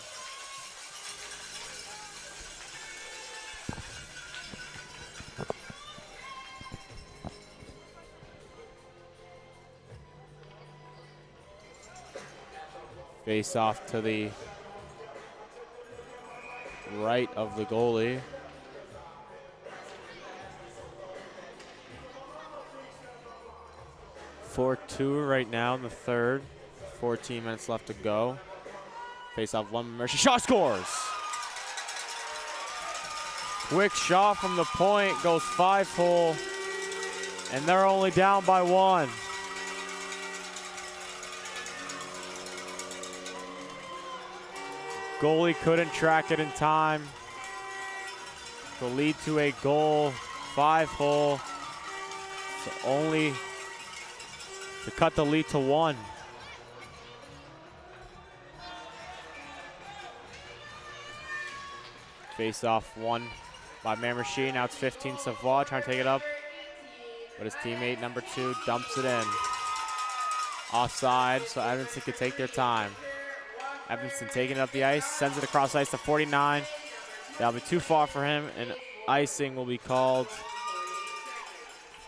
Face off to the right of the goalie. .42 right now in the third. 14 minutes left to go. Face off one Miramichi. Shot scores! Quick shot from the point, goes 5-hole, and they're only down by 1. Goalie couldn't track it in time to lead to a goal. 5-hole. So only to cut the lead to 1. Face off one by Miramichi. Now it's 15 Savoie trying to take it up. But his teammate number 2 dumps it in. Offside, so Edmundston could take their time. Edmundston taking it up the ice, sends it across ice to 49. That'll be too far for him, and icing will be called.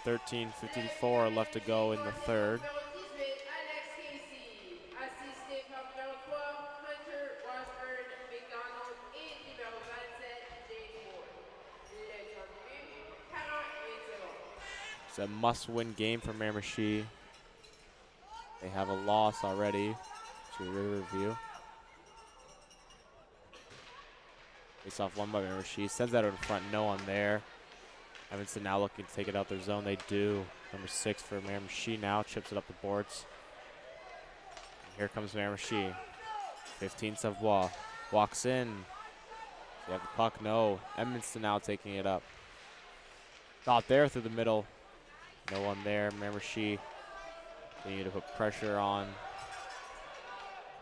13:54 left to go in the third. It's a must-win game for Miramichi. They have a loss already to Riverview. Face off one by Miramichi. Sends that in front, no one there. Edmundston now looking to take it out their zone. They do. Number 6 for Miramichi now. Chips it up the boards. And here comes Miramichi. 15 Savoie. Walks in. They have the puck. No. Edmundston now taking it up. Not there through the middle. No one there. Miramichi need to put pressure on.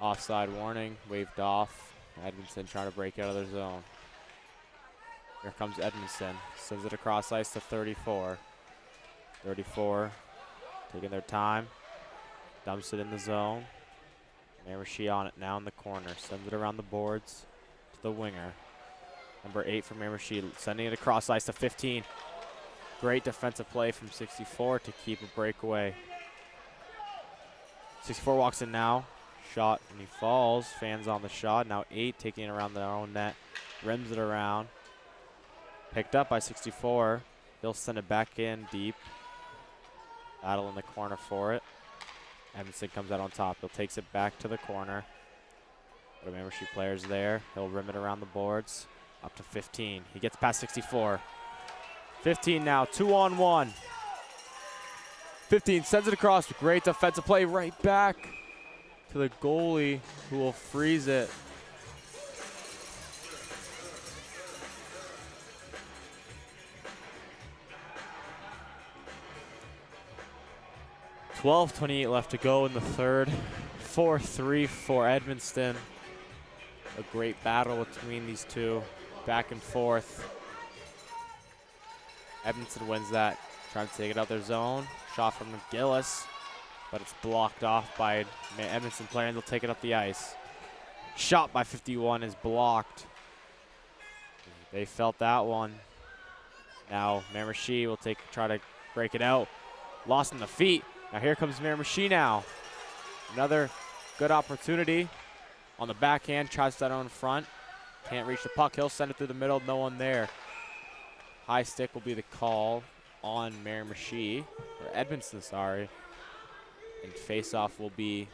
Offside warning. Waved off. Edmundston trying to break out of their zone. Here comes Edmundston. Sends it across ice to 34. 34 taking their time. Dumps it in the zone. Miramichi on it now in the corner. Sends it around the boards to the winger. Number 8 for Miramichi. Sending it across ice to 15. Great defensive play from 64 to keep a breakaway. 64 walks in now. Shot and he falls. Fans on the shot. Now 8 taking it around their own net. Rims it around. Picked up by 64. He'll send it back in deep. Battle in the corner for it. Edmundston comes out on top. He'll takes it back to the corner. The Miramichi players there. He'll rim it around the boards. Up to 15. He gets past 64. 15 now. 2-on-1. 15 sends it across. Great defensive play right back to the goalie who will freeze it. .28 left to go in the third. 4-3 for Edmundston. A great battle between these two. Back and forth. Edmundston wins that. Trying to take it out their zone. Shot from McGillis. But it's blocked off by an Edmundston player, and they'll take it up the ice. Shot by 51 is blocked. They felt that one. Now Miramichi will try to break it out. Lost in the feet. Now here comes Miramichi now. Another good opportunity on the backhand. Tries that on front. Can't reach the puck. He'll send it through the middle. No one there. High stick will be the call on Miramichi, or Edmundston, sorry. And face-off will be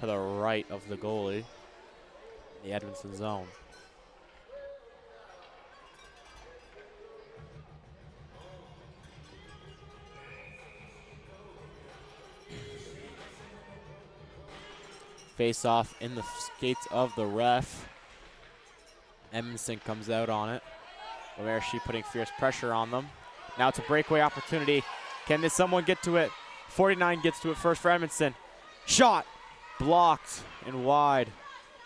to the right of the goalie, the Edmundston zone. Face off in the skates of the ref. Edmundston comes out on it. Miramichi putting fierce pressure on them. Now it's a breakaway opportunity. Can someone get to it? 49 gets to it first for Edmundston. Shot! Blocked and wide.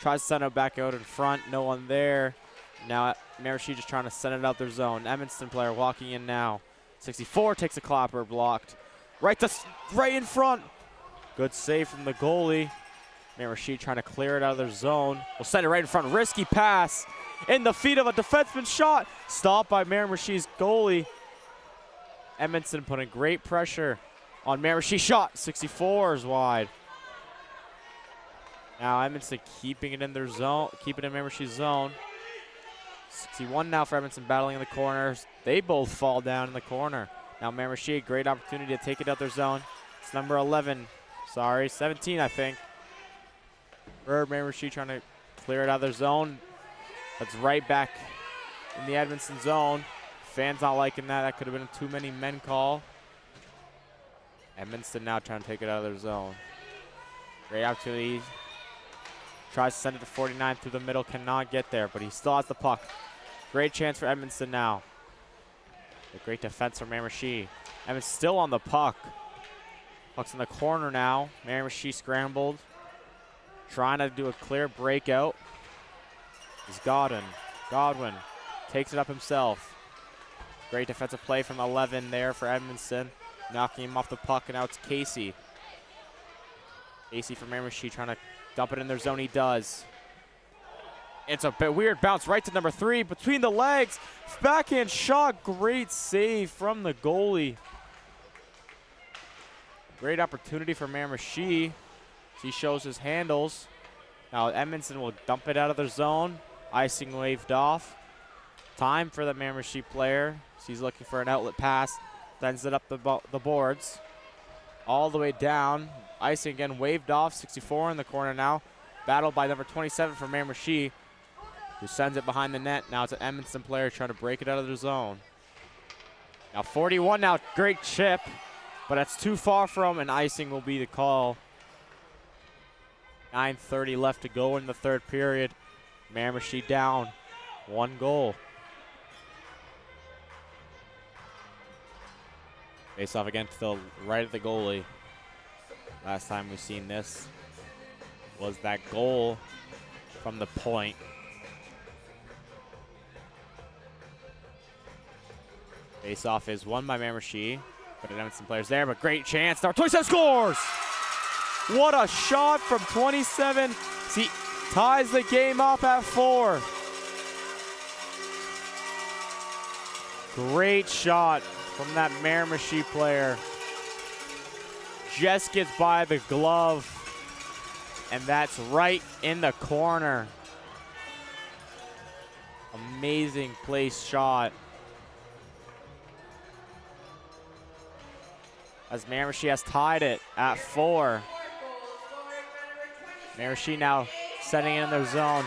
Tries to send it back out in front. No one there. Now Miramichi just trying to send it out their zone. Edmundston player walking in now. 64 takes a clapper, blocked. Right in front. Good save from the goalie. Miramichi trying to clear it out of their zone. Will send it right in front. Risky pass. In the feet of a defenseman shot. Stopped by Miramichi's goalie. Edmundston putting great pressure on Miramichi. Shot. 64 is wide. Now Edmundston keeping it in their zone. Keeping it in Miramichi's zone. 61 now for Edmundston battling in the corners. They both fall down in the corner. Now Miramichi, great opportunity to take it out their zone. It's number 11. Sorry, 17 I think. Miramichi trying to clear it out of their zone. That's right back in the Edmundston zone. Fans not liking that. That could have been a too many men call. Edmundston now trying to take it out of their zone. Great opportunity. Tries to send it to 49 through the middle. Cannot get there, but he still has the puck. Great chance for Edmundston now. A great defense from Miramichi. Edmundston still on the puck. Puck's in the corner now. Miramichi scrambled. Trying to do a clear breakout. Is Godwin. Godwin takes it up himself. Great defensive play from 11 there for Edmundston. Knocking him off the puck, and now it's Casey. Casey from Miramichi trying to dump it in their zone. He does. It's a bit weird bounce right to number 3. Between the legs. Backhand shot. Great save from the goalie. Great opportunity for Miramichi. He shows his handles. Now Edmundston will dump it out of their zone. Icing waved off. Time for the Miramichi player. He's looking for an outlet pass. Sends it up the boards. All the way down. Icing again waved off. 64 in the corner now. Battled by number 27 for Miramichi, who sends it behind the net. Now it's an Edmundston player trying to break it out of their zone. Now 41 now. Great chip. But that's too far from, and icing will be the call. 9:30 left to go in the third period. Miramichi down 1 goal. Face off again to the right of the goalie. Last time we've seen this was that goal from the point. Face off is won by Miramichi. But Edmundston players there, but great chance. Now 27 scores! What a shot from 27. He ties the game up at 4. Great shot from that Miramichi player. Just gets by the glove, and that's right in the corner. Amazing place shot. As Miramichi has tied it at 4. Miramichi now setting it in their zone.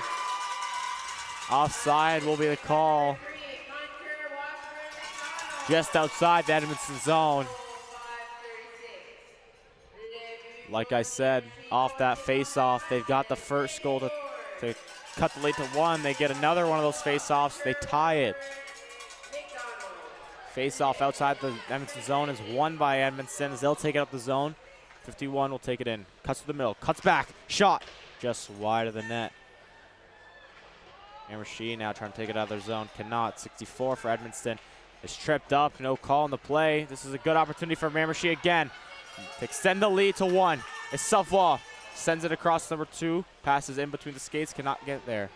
Offside will be the call. Just outside the Edmundston zone. Like I said, off that face-off, they've got the first goal to cut the lead to 1. They get another one of those face-offs. They tie it. Face-off outside the Edmundston zone is won by Edmundston as they'll take it up the zone. 51 will take it in. Cuts to the middle. Cuts back. Shot. Just wide of the net. Miramichi now trying to take it out of their zone. Cannot. 64 for Edmundston. Is tripped up. No call in the play. This is a good opportunity for Miramichi again to extend the lead to 1. It's Self-Law. Sends it across number 2. Passes in between the skates. Cannot get there.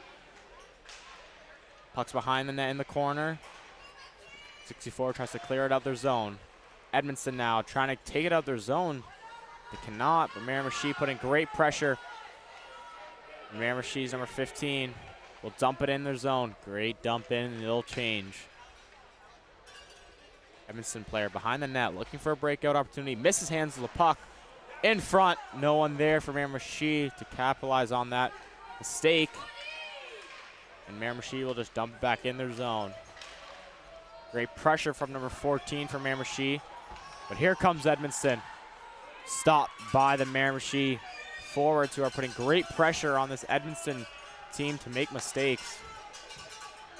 Puck's behind the net in the corner. 64 tries to clear it out their zone. Edmundston now trying to take it out their zone. They cannot, but Miramichi putting great pressure. Miramichi's number 15 will dump it in their zone. Great dump in, and it'll change. Edmundston player behind the net, looking for a breakout opportunity. Misses hands of the puck. In front, no one there for Miramichi to capitalize on that mistake. And Miramichi will just dump it back in their zone. Great pressure from number 14 for Miramichi. But here comes Edmundston. Stopped by the Miramichi forwards who are putting great pressure on this Edmundston team to make mistakes.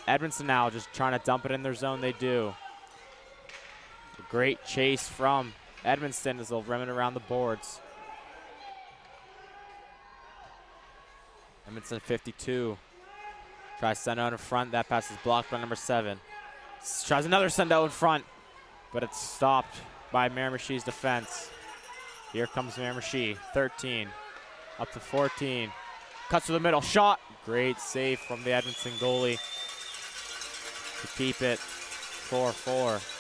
Edmundston now just trying to dump it in their zone. They do. A great chase from Edmundston as they'll rim it around the boards. Edmundston 52. Tries to send out in front. That pass is blocked by number 7. Tries another send out in front, but it's stopped by Miramichi's defense. Here comes Miramichi, 13, up to 14. Cuts to the middle, shot. Great save from the Edmundston goalie to keep it 4-4.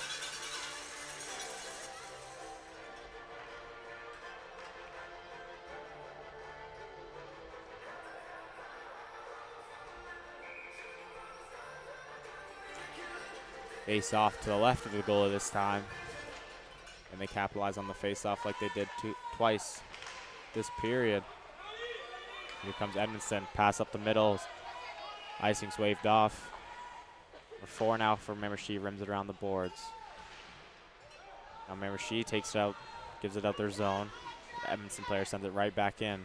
Face off to the left of the goalie this time. And they capitalize on the face-off like they did twice this period. Here comes Edmundston, pass up the middle. Icing's waved off. We're 4 now for Miramichi, rims it around the boards. Now Miramichi takes it out, gives it out their zone. The Edmundston player sends it right back in.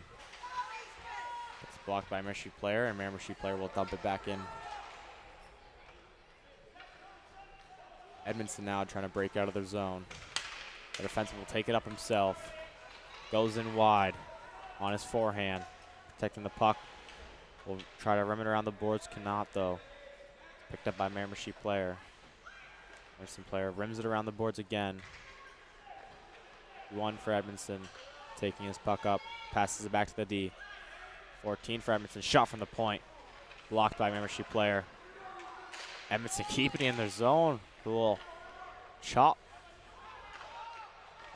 It's blocked by a Miramichi player, and Miramichi player will dump it back in. Edmundston now trying to break out of their zone. The defenseman will take it up himself. Goes in wide on his forehand. Protecting the puck. Will try to rim it around the boards. Cannot though. Picked up by Miramichi player. Edmundston player rims it around the boards again. 1 for Edmundston. Taking his puck up. Passes it back to the D. 14 for Edmundston. Shot from the point. Blocked by Miramichi player. Edmundston keeping it in their zone. Cool. Chop.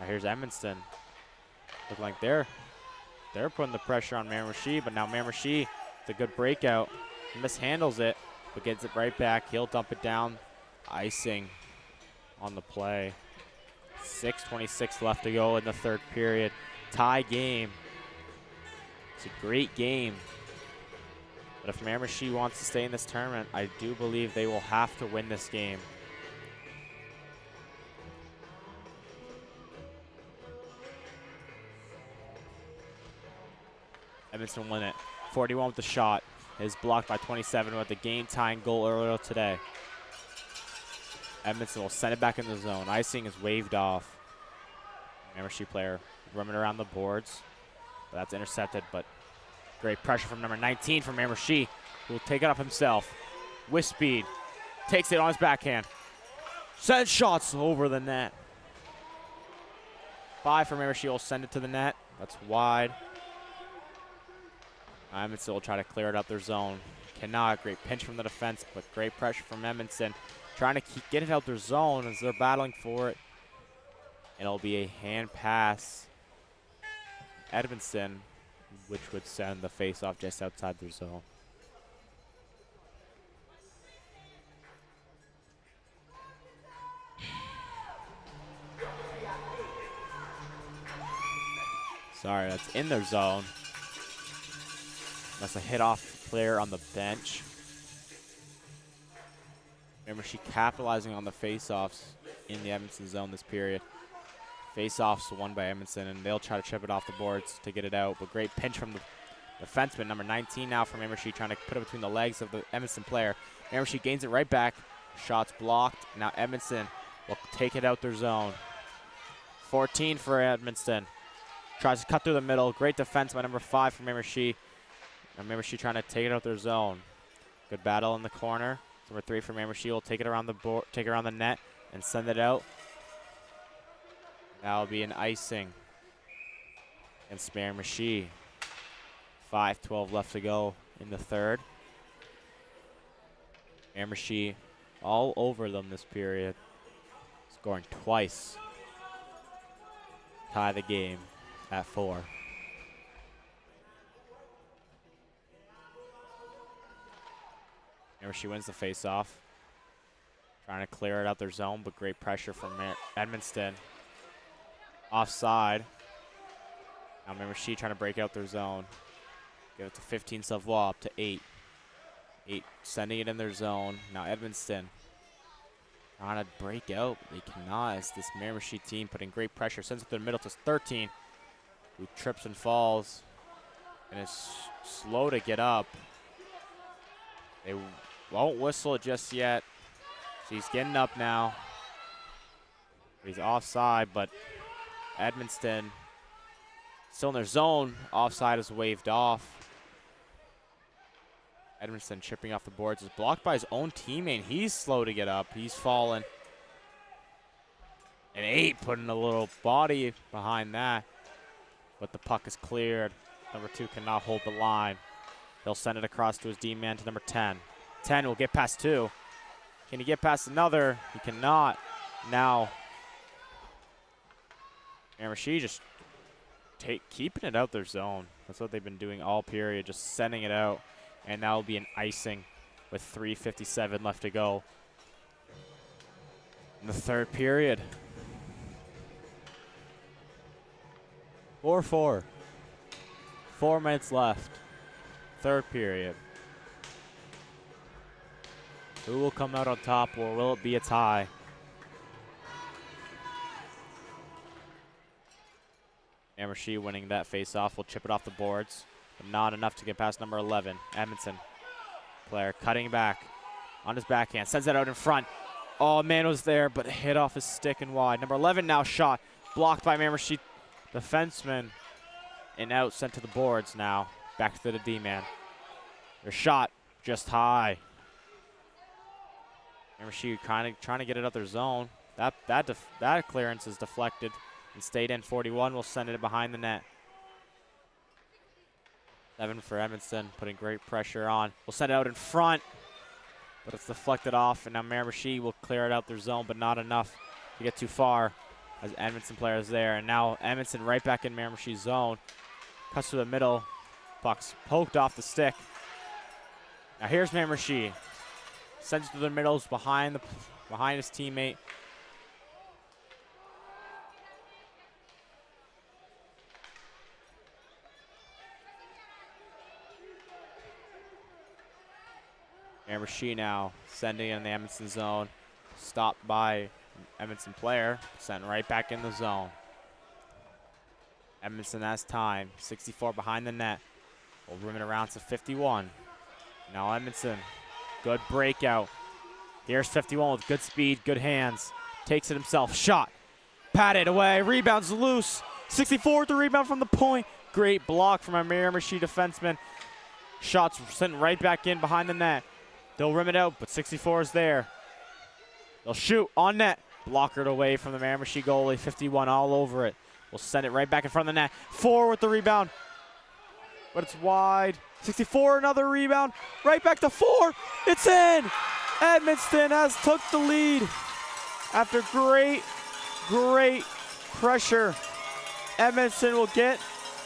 Now here's Edmundston. Look like they're putting the pressure on Miramichi, but now Miramichi, it's a good breakout. He mishandles it, but gets it right back. He'll dump it down. Icing on the play. 6:26 left to go in the third period. Tie game. It's a great game. But if Miramichi wants to stay in this tournament, I do believe they will have to win this game. Edmundston win it. 41 with the shot. Is blocked by 27 with the game-tying goal earlier today. Edmundston will send it back in the zone. Icing is waved off. Miramichi player running around the boards. But that's intercepted, but great pressure from number 19 from Miramichi, who will take it up himself with speed. Takes it on his backhand. Sends shots over the net. 5 for Miramichi will send it to the net. That's wide. Edmundston will try to clear it up their zone. Cannot. Great pinch from the defense, but great pressure from Edmundston. Trying to get it out their zone as they're battling for it. It'll be a hand pass. Edmundston, which would send the face-off just outside their zone. Sorry, that's in their zone. That's a hit-off player on the bench. Remember, she capitalizing on the face-offs in the Edmundston zone this period. Face-offs won by Edmundston, and they'll try to chip it off the boards to get it out. But great pinch from the defenseman, number 19 now from Miramichi, trying to put it between the legs of the Edmundston player. Miramichi gains it right back. Shots blocked. Now Edmundston will take it out their zone. 14 for Edmundston. Tries to cut through the middle. Great defense by number 5 from Miramichi. Now Miramichi trying to take it out their zone. Good battle in the corner. Number 3 from Miramichi will take it around the board, take it around the net, and send it out. That'll be an icing against Miramichi. 5:12 left to go in the third. Miramichi all over them this period, scoring twice. Tie the game at 4. Miramichi wins the face-off. Trying to clear it out their zone, but great pressure from Edmundston. Offside. Now Miramichi trying to break out their zone. Give it to 15 Savoie, up to 8. 8 sending it in their zone. Now Edmundston trying to break out. They cannot, as this Miramichi team putting great pressure. Sends it to the middle to 13, who trips and falls. And it's slow to get up. They won't whistle it just yet. So he's getting up now. He's offside, but Edmundston still in their zone. Offside is waved off. Edmundston chipping off the boards is blocked by his own teammate. He's slow to get up. He's fallen. And 8 putting a little body behind that. But the puck is cleared. Number 2 cannot hold the line. He'll send it across to his D-man to number 10. 10 will get past 2. Can he get past another? He cannot. Now, Miramichi just keeping it out their zone. That's what they've been doing all period, just sending it out. And now will be an icing with 3:57 left to go in the third period. 4-4. 4 minutes left. Third period. Who will come out on top, or will it be a tie? Miramichi winning that face-off will chip it off the boards, but not enough to get past number 11, Edmundston. Player cutting back on his backhand, sends it out in front. Oh, man was there, but hit off his stick and wide. Number 11 now shot, blocked by Miramichi defenseman, and out, sent to the boards now. Back to the D-man. Their shot just high. Miramichi kind of trying to get it out their zone. That clearance is deflected and stayed in. 41 will send it behind the net. 7 for Edmundston, putting great pressure on. We'll send it out in front, but it's deflected off, and now Miramichi will clear it out their zone, but not enough to get too far as Edmundston player is there. And now Edmundston right back in Miramichi's zone. Cuts to the middle. Puck's poked off the stick. Now here's Miramichi. Sends it to the middles behind his teammate. Miramichi now sending in the Edmundston zone. Stopped by Edmundston player. Sent right back in the zone. Edmundston has time. 64 behind the net. We'll rim it around to 51. Now Edmundston, good breakout. Here's 51 with good speed, good hands. Takes it himself, shot. Patted away, rebounds loose. 64 with the rebound from the point. Great block from our Miramichi defenseman. Shots sent right back in behind the net. They'll rim it out, but 64 is there. They'll shoot on net. Blockered away from the Miramichi goalie. 51 all over it. We'll send it right back in front of the net. 4 with the rebound, but it's wide. 64, another rebound. Right back to 4. It's in. Edmundston has took the lead after great pressure. Edmundston will get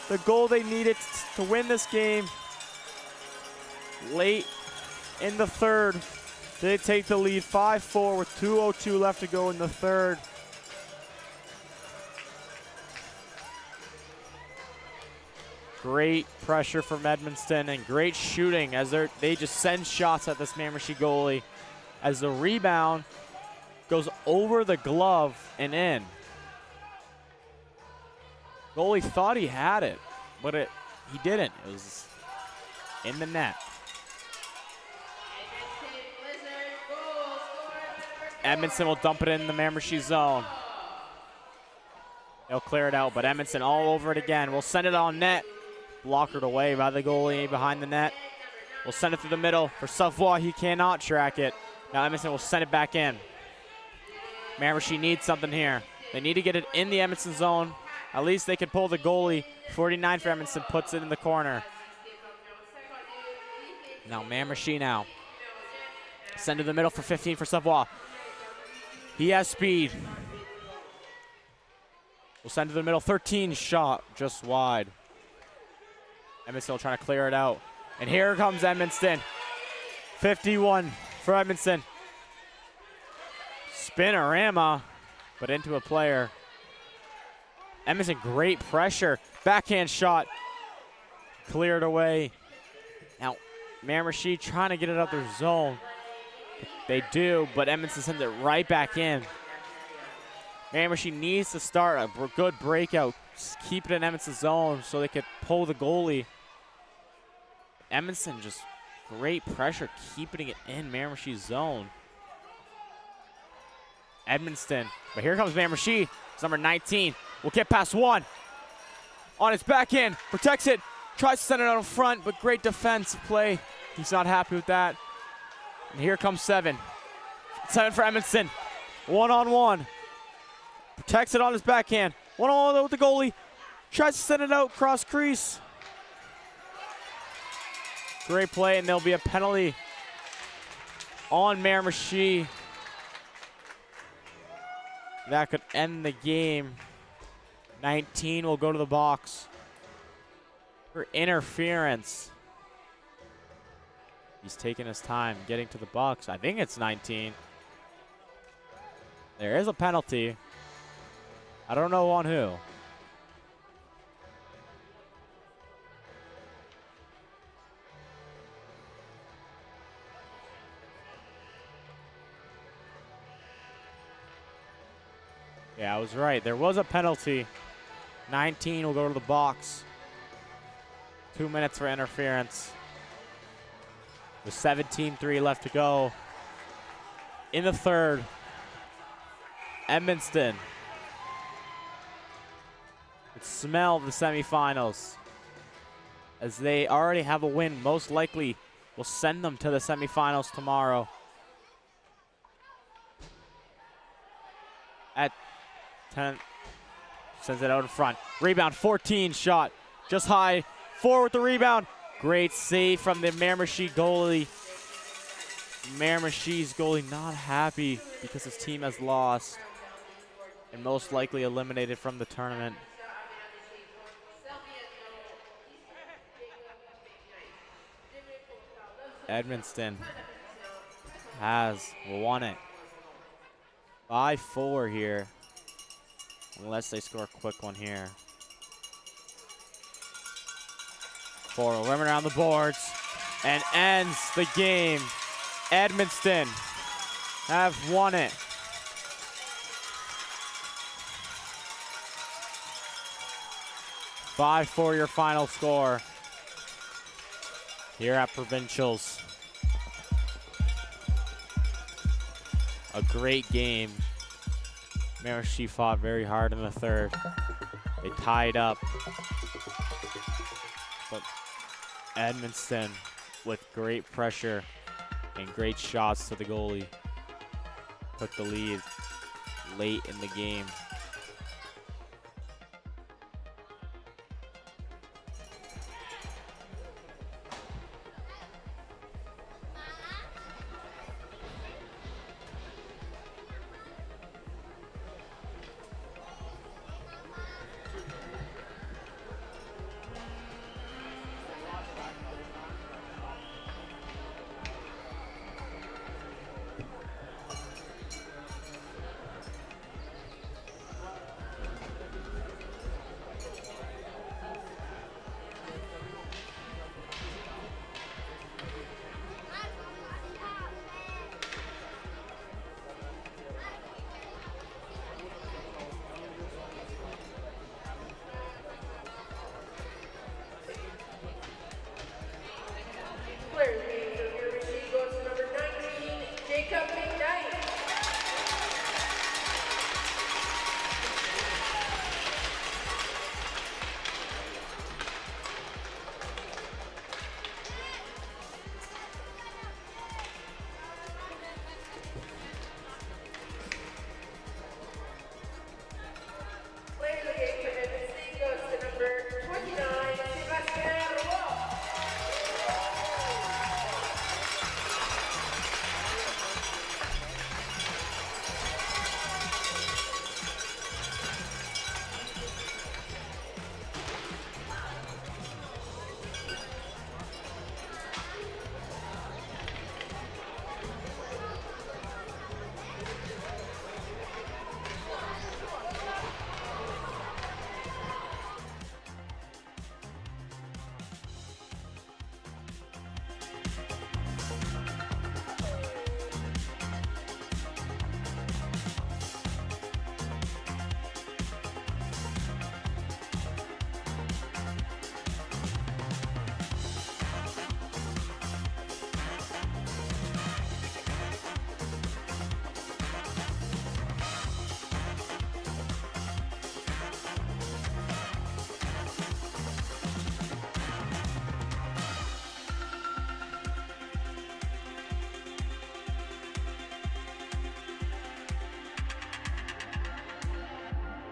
the goal they needed to win this game. Late in the third, they take the lead 5-4 with 2:02 left to go in the third. Great pressure from Edmundston and great shooting as they just send shots at this Miramichi goalie as the rebound goes over the glove and in. Goalie thought he had it, but he didn't. It was in the net. Edmundston will dump it in the Miramichi zone. They'll clear it out, but Edmundston all over it again. We'll send it on net. Blockered away by the goalie behind the net. We'll send it through the middle for Savoie. He cannot track it. Now Edmundston will send it back in. Miramichi needs something here. They need to get it in the Edmundston zone. At least they could pull the goalie. 49 for Edmundston puts it in the corner. Now Miramichi now. Send to the middle for 15 for Savoie. He has speed. We'll send to the middle. 13 shot just wide. Edmundston trying to clear it out. And here comes Edmundston. 51 for Edmundston. Spinorama, but into a player. Edmundston, great pressure. Backhand shot. Cleared away. Now, Miramichi trying to get it out their zone. They do, but Edmundston sends it right back in. Miramichi needs to start a good breakout. Keep it in Edmundston's zone so they could pull the goalie. Edmundston just great pressure, keeping it in Miramichi's zone. Edmundston, but here comes Miramichi. It's number 19. Will get past one. On his back end, protects it, tries to send it out in front, but great defensive play. He's not happy with that. And here comes 7. 7 for Edmundston. One-on-one. Protects it on his backhand. One-on-one with the goalie. Tries to send it out cross crease. Great play, and there'll be a penalty on Miramichi. That could end the game. 19 will go to the box for interference. He's taking his time getting to the box. I think it's 19. There is a penalty. I don't know on who. Yeah, I was right. There was a penalty. 19 will go to the box. 2 minutes for interference. With 17-3 left to go. In the third, Edmundston could smell the semifinals, as they already have a win. Most likely will send them to the semifinals tomorrow. At 10, sends it out in front. Rebound, 14 shot, just high. 4 with the rebound. Great save from the Miramichi goalie. Miramichi's goalie not happy because his team has lost and most likely eliminated from the tournament. Edmundston has won it. 5-4 here, unless they score a quick one here. 4 will run around the boards and ends the game. Edmundston have won it. Five for your final score here at Provincials. A great game. Miramichi fought very hard in the third. They tied up. But Edmundston, with great pressure and great shots to the goalie, took the lead late in the game. Players being so here, goes to number 19, Jacob.